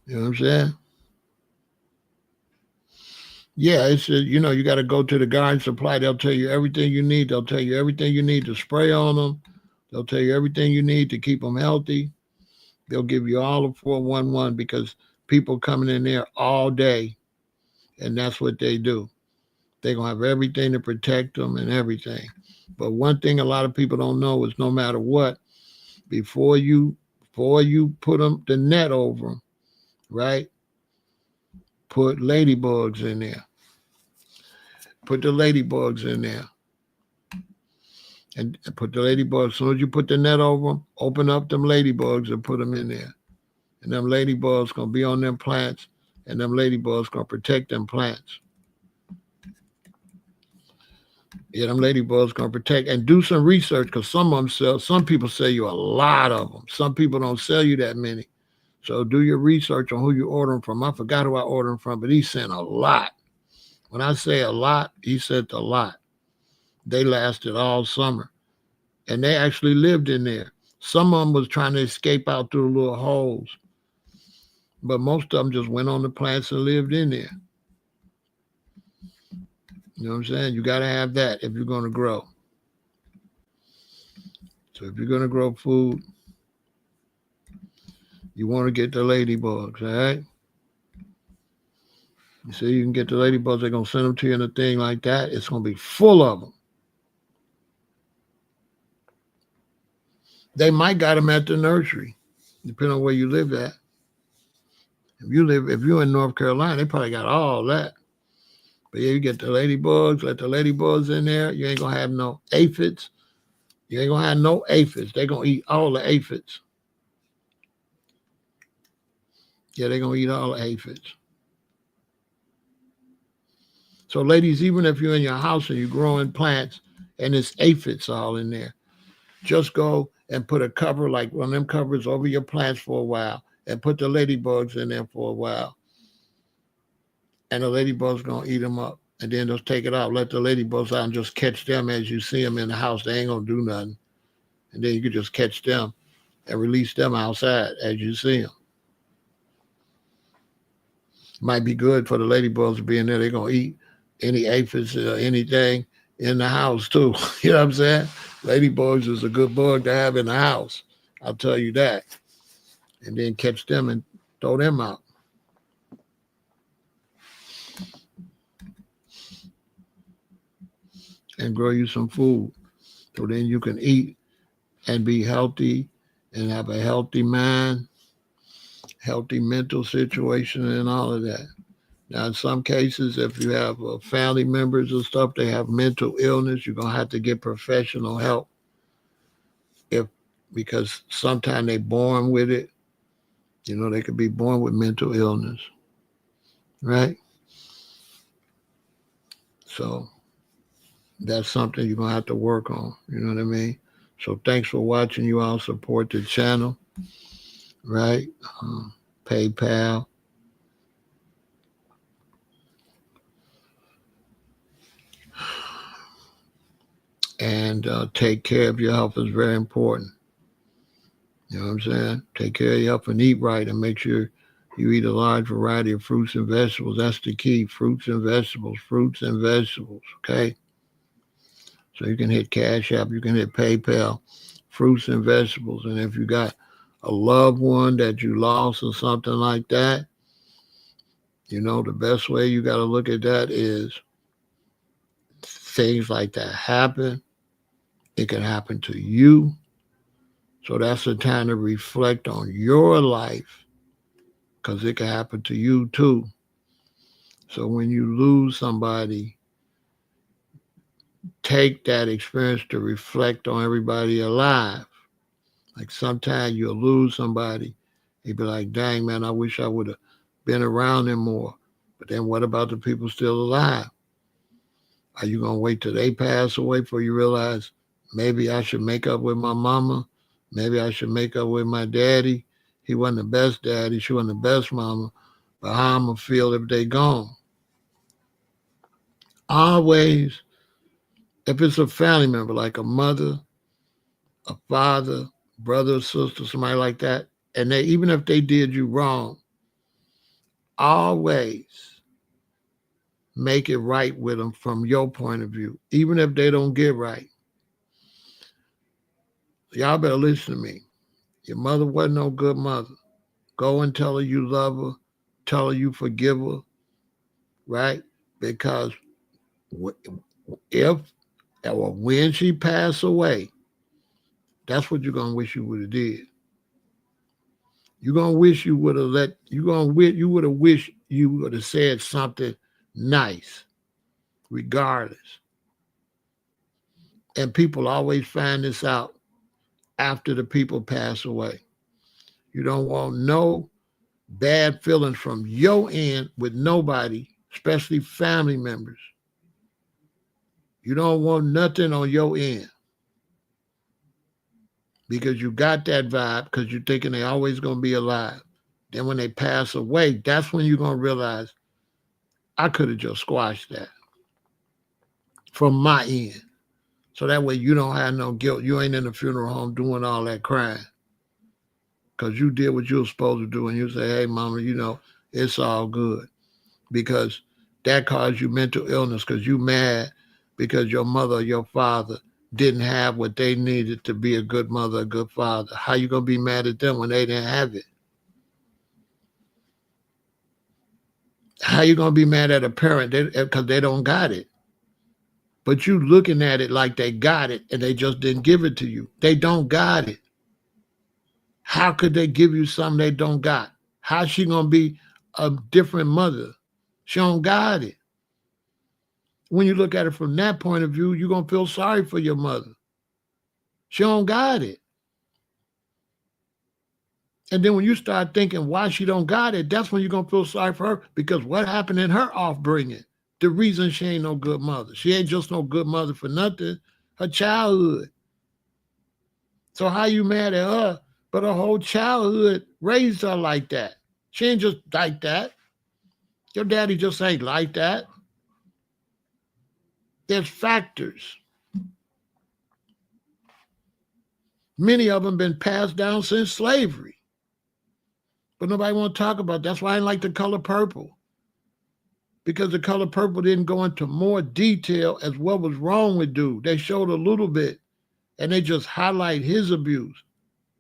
You know what I'm saying? Yeah, it's you got to go to the garden supply. They'll tell you everything you need. They'll tell you everything you need to spray on them. They'll tell you everything you need to keep them healthy. They'll give you all of 411 because people coming in there all day, and that's what they do. They're going to have everything to protect them and everything. But one thing a lot of people don't know is no matter what, before you put the net over them, right? Put ladybugs in there. Put the ladybugs in there. And put the ladybugs, as soon as you put the net over them, open up them ladybugs and put them in there. And them ladybugs going to be on them plants, and them ladybugs going to protect them plants. Yeah, them ladybugs going to protect. And do some research, because some people sell you a lot of them. Some people don't sell you that many. So do your research on who you order them from. I forgot who I ordered them from, but he sent a lot. When I say a lot, he sent a lot. They lasted all summer. And they actually lived in there. Some of them was trying to escape out through the little holes. But most of them just went on the plants and lived in there. You know what I'm saying? You got to have that if you're going to grow. So if you're going to grow food, you want to get the ladybugs, all right? You see, you can get the ladybugs. They're going to send them to you in a thing like that. It's going to be full of them. They might got them at the nursery, depending on where you live at. If you're in North Carolina, they probably got all that. But yeah, you get the ladybugs, let the ladybugs in there. You ain't going to have no aphids. You ain't going to have no aphids. They're going to eat all the aphids. Yeah, they're going to eat all the aphids. So ladies, even if you're in your house and you're growing plants and there's aphids all in there, just go and put a cover, like one of them covers, over your plants for a while and put the ladybugs in there for a while. And the ladybugs going to eat them up. And then just take it out, let the ladybugs out and just catch them as you see them in the house. They ain't going to do nothing. And then you can just catch them and release them outside as you see them. Might be good for the ladybugs to be in there. They're going to eat any aphids or anything in the house too. You know what I'm saying? Ladybugs is a good bug to have in the house. I'll tell you that. And then catch them and throw them out. And grow you some food. So then you can eat and be healthy and have a healthy mind, healthy mental situation and all of that. Now, in some cases, if you have family members and stuff, they have mental illness, you're gonna have to get professional help. If Because sometimes they're born with it. You know, they could be born with mental illness, right? So that's something you're gonna have to work on. You know what I mean? So thanks for watching. You all support the channel, right? PayPal. And take care of your health is very important. You know what I'm saying? Take care of your health and eat right, and make sure you eat a large variety of fruits and vegetables. That's the key. Fruits and vegetables. Fruits and vegetables. Okay? So you can hit Cash App. You can hit PayPal. Fruits and vegetables. And if you got a loved one that you lost or something like that, you know, the best way you got to look at that is things like that happen. It can happen to you. So that's the time to reflect on your life, because it can happen to you too. So when you lose somebody, take that experience to reflect on everybody alive. Like sometimes you'll lose somebody, you'll be like, dang man, I wish I would have been around them more. But then what about the people still alive? Are you going to wait till they pass away before you realize maybe I should make up with my mama? Maybe I should make up with my daddy. He wasn't the best daddy. She wasn't the best mama. But how I'm going to feel if they gone? Always, if it's a family member, like a mother, a father, brother, sister, somebody like that, and they, even if they did you wrong, always make it right with them from your point of view, even if they don't get right. Y'all better listen to me. Your mother wasn't no good mother. Go and tell her you love her. Tell her you forgive her, right? Because if or when she passed away, that's what you're gonna wish you would have did. You're gonna wish you would have you would have wished you would have said something nice, regardless. And people always find this out after the people pass away. You don't want no bad feelings from your end with nobody, especially family members. You don't want nothing on your end because you got that vibe because you're thinking they always going to be alive. Then when they pass away, that's when you're going to realize I could have just squashed that from my end. So that way you don't have no guilt. You ain't in the funeral home doing all that crying because you did what you were supposed to do. And you say, hey, mama, you know, it's all good. Because that caused you mental illness because you mad because your mother or your father didn't have what they needed to be a good mother, a good father. How you going to be mad at them when they didn't have it? How you going to be mad at a parent because they don't got it? But you looking at it like they got it and they just didn't give it to you. They don't got it. How could they give you something they don't got? How's she going to be a different mother? She don't got it. When you look at it from that point of view, you're going to feel sorry for your mother. She don't got it. And then when you start thinking why she don't got it, that's when you're going to feel sorry for her, because what happened in her upbringing? The reason she ain't no good mother. She ain't just no good mother for nothing. Her childhood. So how you mad at her, but her whole childhood raised her like that? She ain't just like that. Your daddy just ain't like that. There's factors. Many of them been passed down since slavery. But nobody want to talk about it. That's why I didn't like The Color Purple. Because The Color Purple didn't go into more detail as what was wrong with dude. They showed a little bit, and they just highlight his abuse.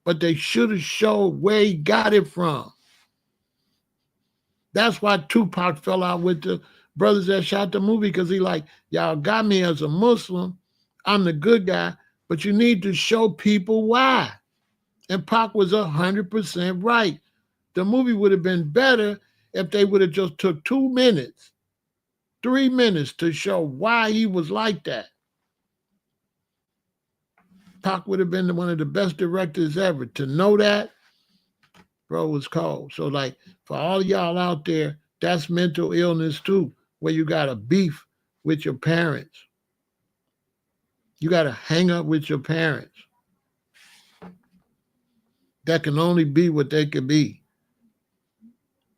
But they should have showed where he got it from. That's why Tupac fell out with the brothers that shot the movie, because he like, y'all got me as a Muslim. I'm the good guy, but you need to show people why. And Pac was 100% right. The movie would have been better if they would have just took 2 minutes, 3 minutes to show why he was like that, Pac would have been one of the best directors ever. To know that, bro, was cold. So, like, for all y'all out there, that's mental illness too, where you got a beef with your parents. You got to hang up with your parents. That can only be what they could be.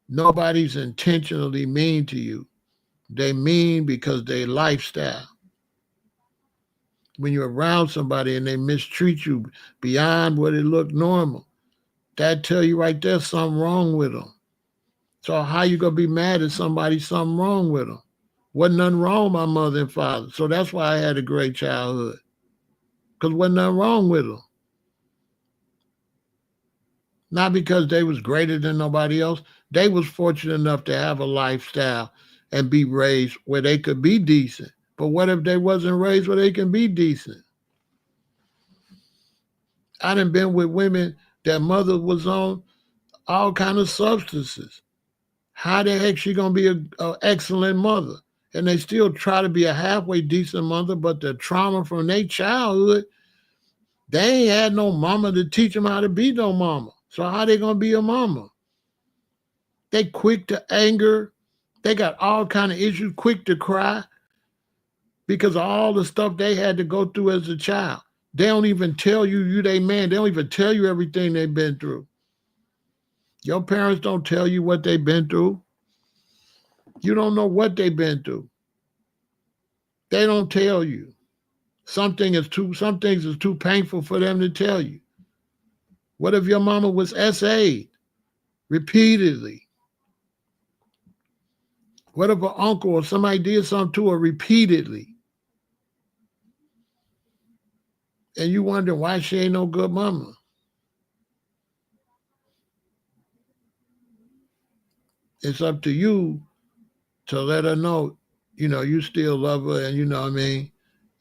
Nobody's intentionally mean to you. They mean because they lifestyle. When you're around somebody and they mistreat you beyond what it looked normal, that tell you right there something wrong with them. So how you gonna be mad at somebody something wrong with them? Wasn't nothing wrong with my mother and father. So that's why I had a great childhood. Because wasn't nothing wrong with them. Not because they was greater than nobody else. They was fortunate enough to have a lifestyle and be raised where they could be decent. But what if they wasn't raised where they can be decent? I done been with women that mother was on all kind of substances. How the heck she gonna be an excellent mother? And they still try to be a halfway decent mother, but the trauma from their childhood, they ain't had no mama to teach them how to be no mama. So how they gonna be a mama? They quick to anger. They got all kind of issues, quick to cry because of all the stuff they had to go through as a child. They don't even tell you they man. They don't even tell you everything they've been through. Your parents don't tell you what they've been through. You don't know what they've been through. They don't tell you. Some things is too painful for them to tell you. What if your mama was SA'd repeatedly? What if an uncle or somebody did something to her repeatedly? And you wonder why she ain't no good mama. It's up to you to let her know, you still love her and you know what I mean?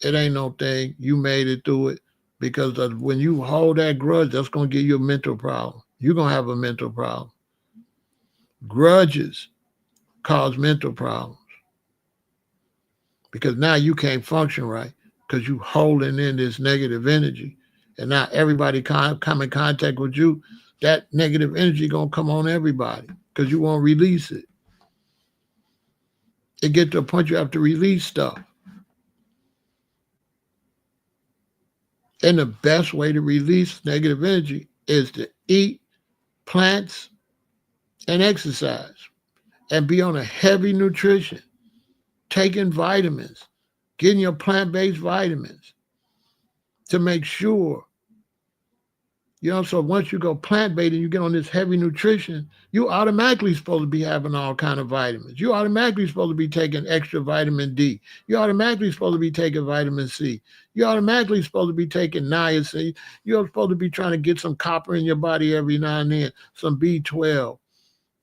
It ain't no thing. You made it through it. Because when you hold that grudge, that's going to give you a mental problem. You're going to have a mental problem. Grudges cause mental problems. Because now you can't function right because you holding in this negative energy. And now everybody come in contact with you, that negative energy going to come on everybody because you won't release it. It get to a point you have to release stuff. And the best way to release negative energy is to eat plants and exercise and be on a heavy nutrition, taking vitamins, getting your plant-based vitamins to make sure, so once you go plant-based and you get on this heavy nutrition, you automatically supposed to be having all kind of vitamins. You automatically supposed to be taking extra vitamin D. You automatically supposed to be taking vitamin C. You automatically supposed to be taking niacin. You're supposed to be trying to get some copper in your body every now and then, some B12.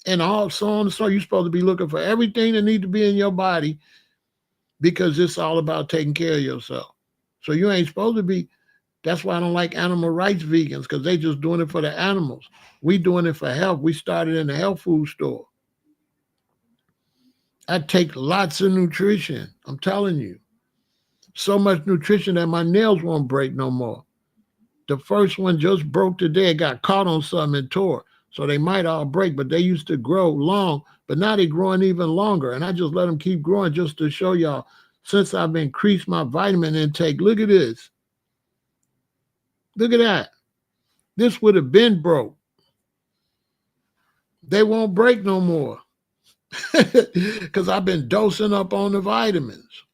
And all so on and so you're supposed to be looking for everything that needs to be in your body because it's all about taking care of yourself. So you ain't supposed to be. That's why I don't like animal rights vegans, because they just doing it for the animals. We doing it for health. We started in the health food store. I take lots of nutrition. I'm telling you. So much nutrition that my nails won't break no more. The first one just broke today. It got caught on something and tore. So they might all break, but they used to grow long, but now they're growing even longer. And I just let them keep growing just to show y'all, since I've increased my vitamin intake, look at this. Look at that. This would have been broke. They won't break no more because I've been dosing up on the vitamins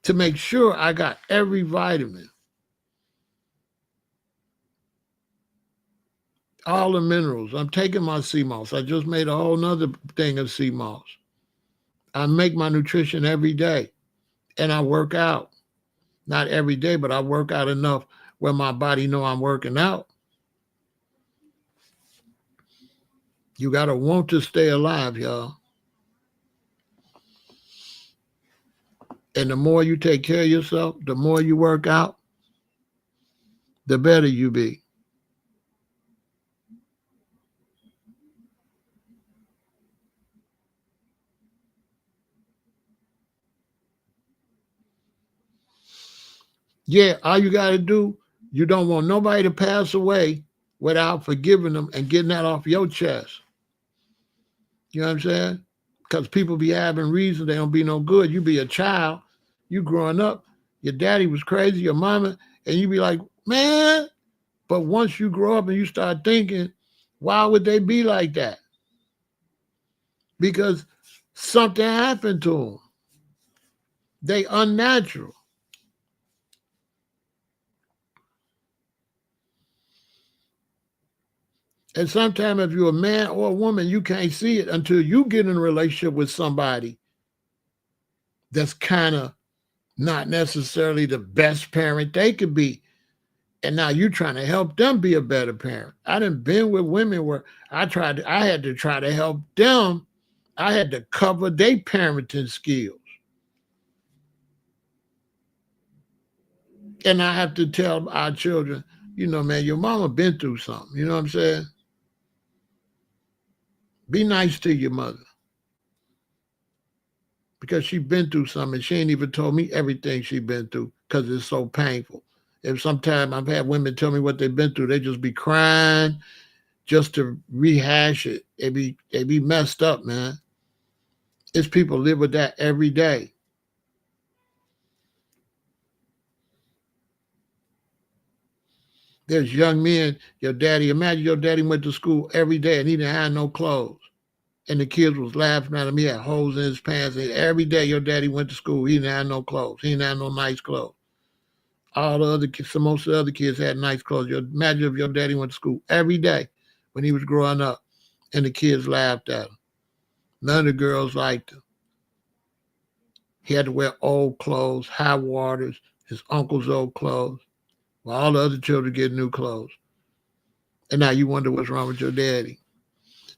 to make sure I got every vitamin, all the minerals. I'm taking my sea moss. I just made a whole nother thing of sea moss. I make my nutrition every day and I work out. Not every day, but I work out enough where my body know I'm working out. You got to want to stay alive, y'all. And the more you take care of yourself, the more you work out, the better you be. Yeah, all you got to do, you don't want nobody to pass away without forgiving them and getting that off your chest. You know what I'm saying? Because people be having reasons they don't be no good. You be a child, you growing up, your daddy was crazy, your mama, and you be like, man. But once you grow up and you start thinking, why would they be like that? Because something happened to them. They unnatural. And sometimes if you're a man or a woman, you can't see it until you get in a relationship with somebody that's kind of not necessarily the best parent they could be. And now you're trying to help them be a better parent. I done been with women where I had to try to help them. I had to cover their parenting skills. And I have to tell our children, man, your mama been through something. You know what I'm saying? Be nice to your mother because she been through something. She ain't even told me everything she been through because it's so painful. If sometimes I've had women tell me what they've been through, they just be crying just to rehash it. They be messed up, man. It's people live with that every day. There's young men, imagine your daddy went to school every day and he didn't have no clothes. And the kids was laughing at him. He had holes in his pants. And every day your daddy went to school, he didn't have no clothes. He didn't have no nice clothes. All the other kids, so most of the other kids had nice clothes. Imagine if your daddy went to school every day when he was growing up and the kids laughed at him. None of the girls liked him. He had to wear old clothes, high waters, his uncle's old clothes, while all the other children get new clothes. And now you wonder what's wrong with your daddy.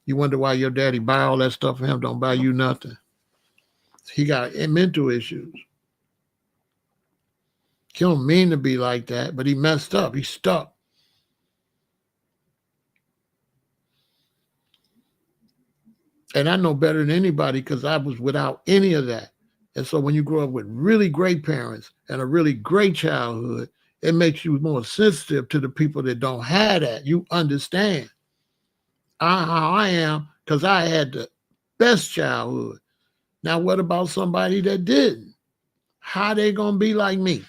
You wonder why your daddy buy all that stuff for him, don't buy you nothing. He got mental issues. He don't mean to be like that, but he messed up. He's stuck. And I know better than anybody because I was without any of that. And so when you grow up with really great parents and a really great childhood, it makes you more sensitive to the people that don't have that. You understand how I am because I had the best childhood. Now, what about somebody that didn't? How they gonna be like me?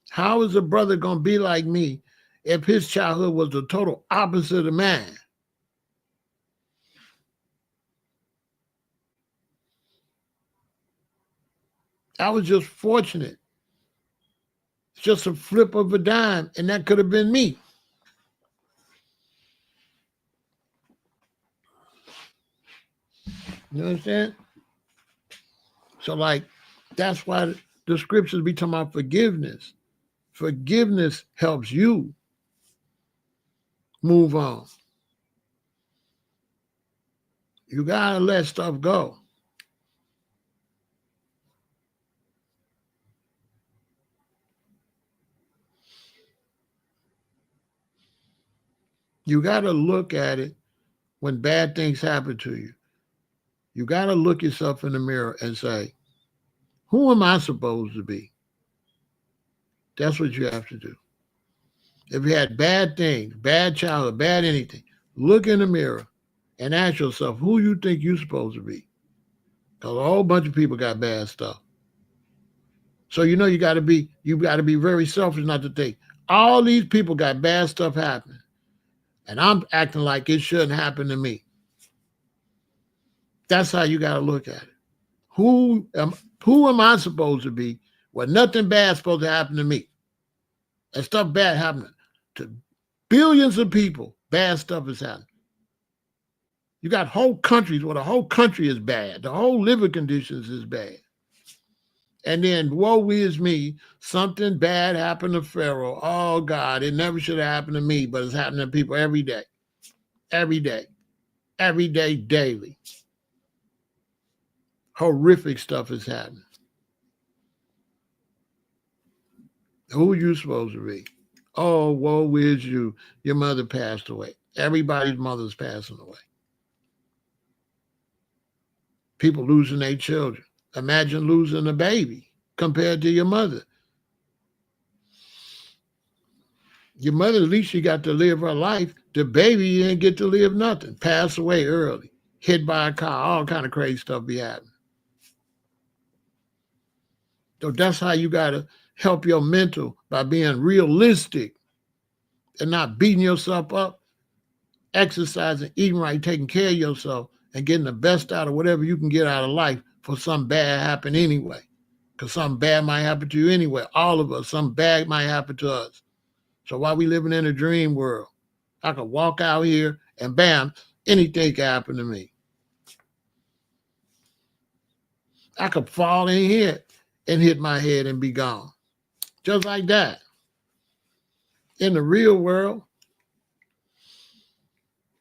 How is a brother gonna be like me if his childhood was the total opposite of mine? I was just fortunate. It's just a flip of a dime, and that could have been me. You understand? So, like, that's why the scriptures be talking about forgiveness. Forgiveness helps you move on. You gotta let stuff go. You gotta look at it when bad things happen to you. You gotta look yourself in the mirror and say, who am I supposed to be? That's what you have to do. If you had bad things, bad childhood, bad anything, look in the mirror and ask yourself who you think you're supposed to be. Because a whole bunch of people got bad stuff. So you gotta be very selfish not to think all these people got bad stuff happening, and I'm acting like it shouldn't happen to me. That's how you gotta look at it. Who am I supposed to be? Well, nothing bad supposed to happen to me, and stuff bad happening to billions of people. Bad stuff is happening. You got whole countries where the whole country is bad. The whole living conditions is bad. And then, woe is me, something bad happened to Pharaoh. Oh, God, it never should have happened to me, but it's happening to people every day, every day, every day, daily. Horrific stuff is happening. Who are you supposed to be? Oh, woe is you. Your mother passed away. Everybody's mother's passing away. People losing their children. Imagine losing a baby compared to your mother. Your mother, at least she got to live her life. The baby, you didn't get to live nothing. Pass away early. Hit by a car. All kind of crazy stuff be happening. So that's how you got to help your mental, by being realistic and not beating yourself up, exercising, eating right, taking care of yourself, and getting the best out of whatever you can get out of life for something bad happen anyway. Because something bad might happen to you anyway. All of us, something bad might happen to us. So why we living in a dream world? I could walk out here and bam, anything can happen to me. I could fall in here and hit my head and be gone. Just like that. In the real world.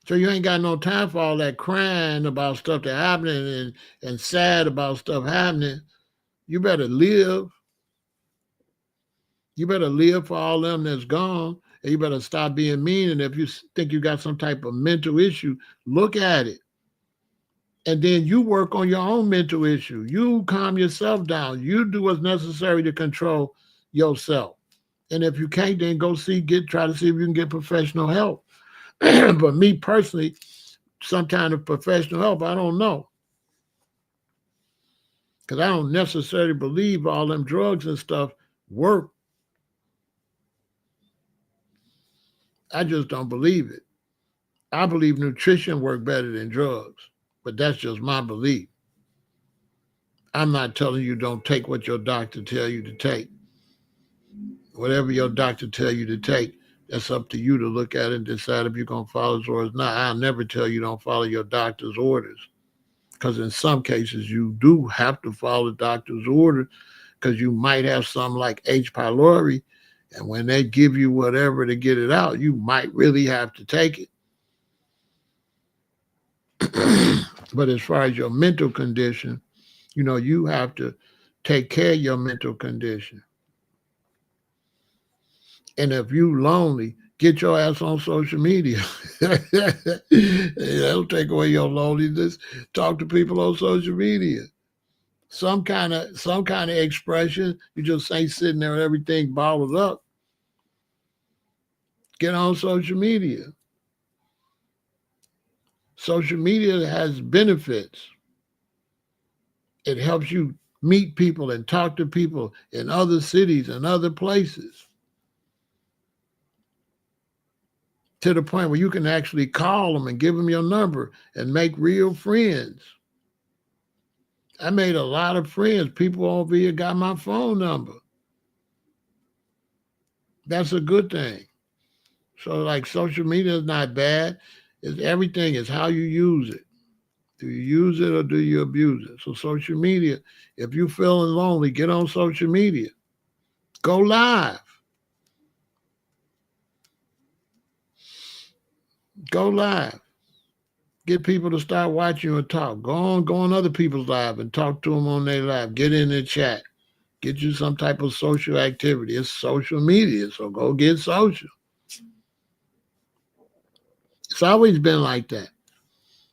So you ain't got no time for all that crying about stuff that's happening and sad about stuff happening. You better live. You better live for all them that's gone. And you better stop being mean. And if you think you got some type of mental issue, look at it. And then you work on your own mental issue. You calm yourself down. You do what's necessary to control yourself. And if you can't, then go try to see if you can get professional help. But me personally, some kind of professional help, I don't know. Because I don't necessarily believe all them drugs and stuff work. I just don't believe it. I believe nutrition works better than drugs. But that's just my belief. I'm not telling you don't take what your doctor tell you to take. Whatever your doctor tell you to take, that's up to you to look at it and decide if you're going to follow his orders or not. I'll never tell you don't follow your doctor's orders. Because in some cases, you do have to follow the doctor's order because you might have something like H. pylori. And when they give you whatever to get it out, you might really have to take it. But as far as your mental condition, you have to take care of your mental condition. And if you lonely, get your ass on social media. That'll take away your loneliness. Talk to people on social media. Some kind of expression. You just ain't sitting there with everything bottled up. Get on social media. Social media has benefits. It helps you meet people and talk to people in other cities and other places, to the point where you can actually call them and give them your number and make real friends. I made a lot of friends. People over here got my phone number. That's a good thing. So like social media is not bad. Everything is how you use it. Do you use it or do you abuse it? So social media, if you're feeling lonely, get on social media. Go live. Go live. Get people to start watching you and talk. Go on other people's live and talk to them on their live. Get in their chat. Get you some type of social activity. It's social media, so go get social. It's always been like that.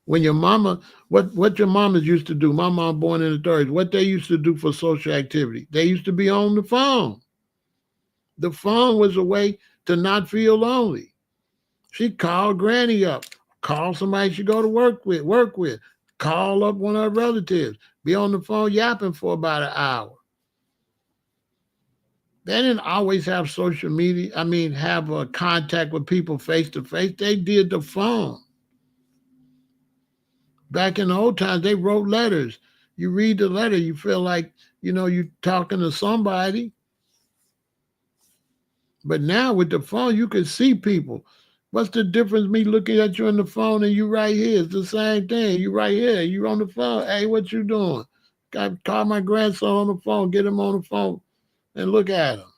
When your mama, what your mamas used to do, my mom born in the 30s, what they used to do for social activity, they used to be on the phone. The phone was a way to not feel lonely. She'd call granny up, call somebody she go to work with, call up one of her relatives, be on the phone yapping for about an hour. They didn't always have social media, have a contact with people face to face. They did the phone. Back in the old times, they wrote letters. You read the letter, you feel like, you're talking to somebody. But now with the phone, you can see people. What's the difference me looking at you on the phone and you right here? It's the same thing. You right here. You on the phone. Hey, what you doing? Got call my grandson on the phone, get him on the phone and look at him.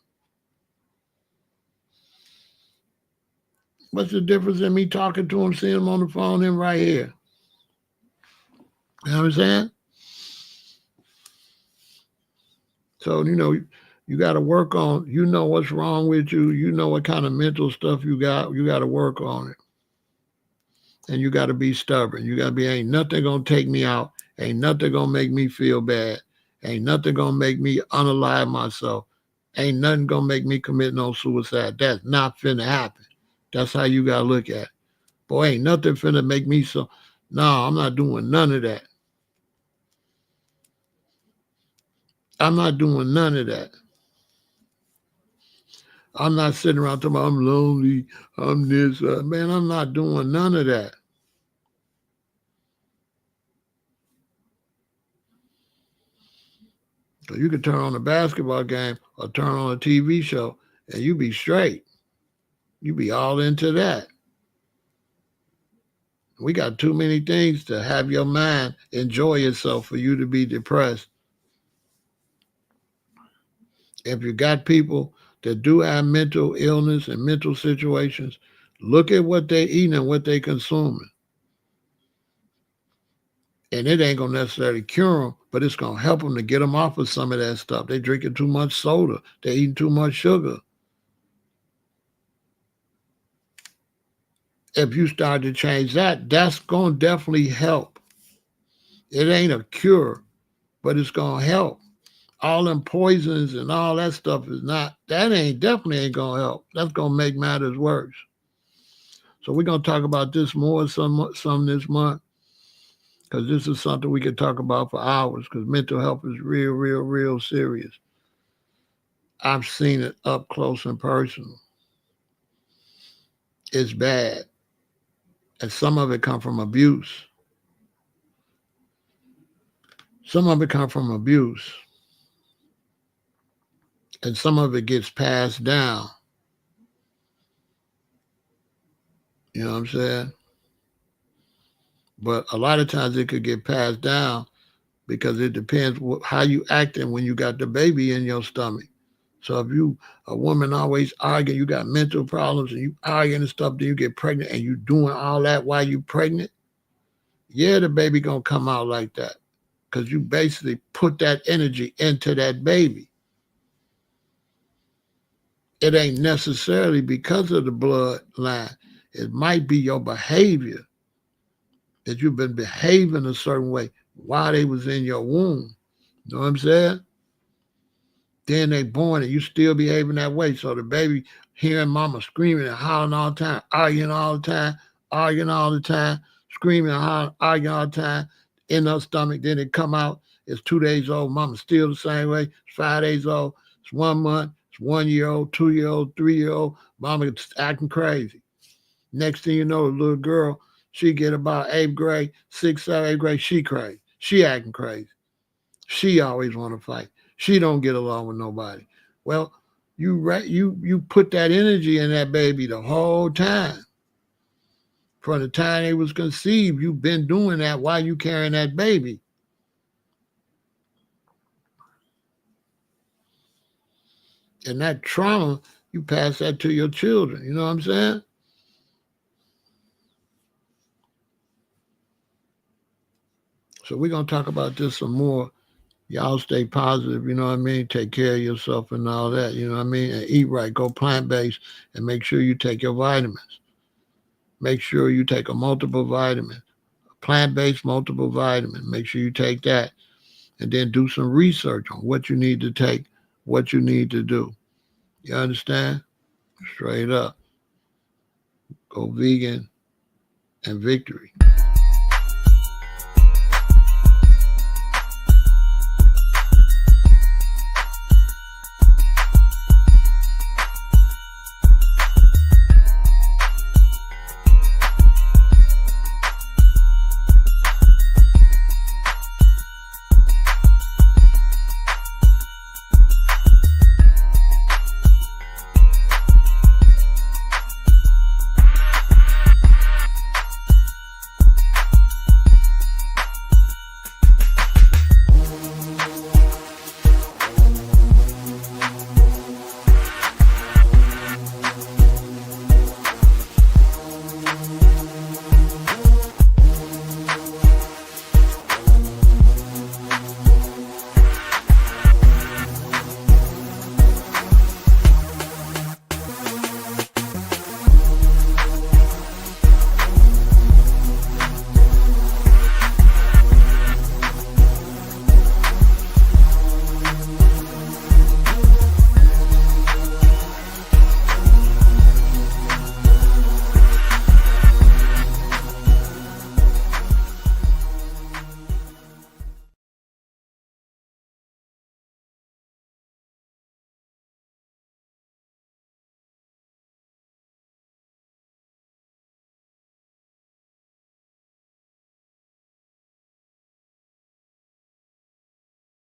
What's the difference in me talking to him, seeing him on the phone, him right here? You know what I'm saying? So, you got to work on, what's wrong with you. You know what kind of mental stuff you got. You got to work on it. And you got to be stubborn. You got to be, ain't nothing going to take me out. Ain't nothing going to make me feel bad. Ain't nothing going to make me unalive myself. Ain't nothing gonna make me commit no suicide. That's not finna happen. That's how you gotta look at it. Boy, ain't nothing finna make me so. No, I'm not doing none of that. I'm not doing none of that. I'm not sitting around talking about I'm lonely, I'm this. Man, I'm not doing none of that. So you can turn on a basketball game or turn on a TV show and you be straight. You be all into that. We got too many things to have your mind enjoy yourself for you to be depressed. If you got people that do have mental illness and mental situations, look at what they eating and what they consuming. And it ain't gonna necessarily cure them, but it's gonna help them to get them off of some of that stuff. They drinking too much soda. They eating too much sugar. If you start to change that, that's gonna definitely help. It ain't a cure, but it's gonna help. All them poisons and all that stuff is not. That ain't definitely ain't gonna help. That's gonna make matters worse. So we're gonna talk about this more some this month, because this is something we could talk about for hours. Because mental health is real, real, real serious. I've seen it up close and personal. It's bad, and some of it come from abuse. Some of it come from abuse, and some of it gets passed down. You know what I'm saying? But a lot of times it could get passed down because it depends how you acting when you got the baby in your stomach. So if you a woman always arguing, you got mental problems and you arguing and stuff, then you get pregnant and you doing all that while you pregnant, yeah, the baby gonna come out like that. Because you basically put that energy into that baby. It ain't necessarily because of the bloodline. It might be your behavior, that you've been behaving a certain way while they was in your womb. You know what I'm saying? Then they born and you still behaving that way. So the baby hearing mama screaming and hollering all the time, arguing all the time, arguing all the time, screaming and hollering, arguing all the time in her stomach. Then it come out, it's 2 days old, mama still the same way. It's 5 days old, it's 1 month, it's 1 year old, 2 year old, 3 year old, mama acting crazy. Next thing you know, the little girl, she get about 8th grade, 6th, 7th, 8th grade, she crazy. She acting crazy. She always want to fight. She don't get along with nobody. Well, you put that energy in that baby the whole time. From the time they was conceived, you've been doing that while you carrying that baby. And that trauma, you pass that to your children. You know what I'm saying? So we're going to talk about this some more. Y'all stay positive, you know what I mean? Take care of yourself and all that, you know what I mean? And eat right, go plant-based, and make sure you take your vitamins. Make sure you take a multiple vitamin, a plant-based multiple vitamin. Make sure you take that. And then do some research on what you need to take, what you need to do. You understand? Straight up. Go vegan and victory.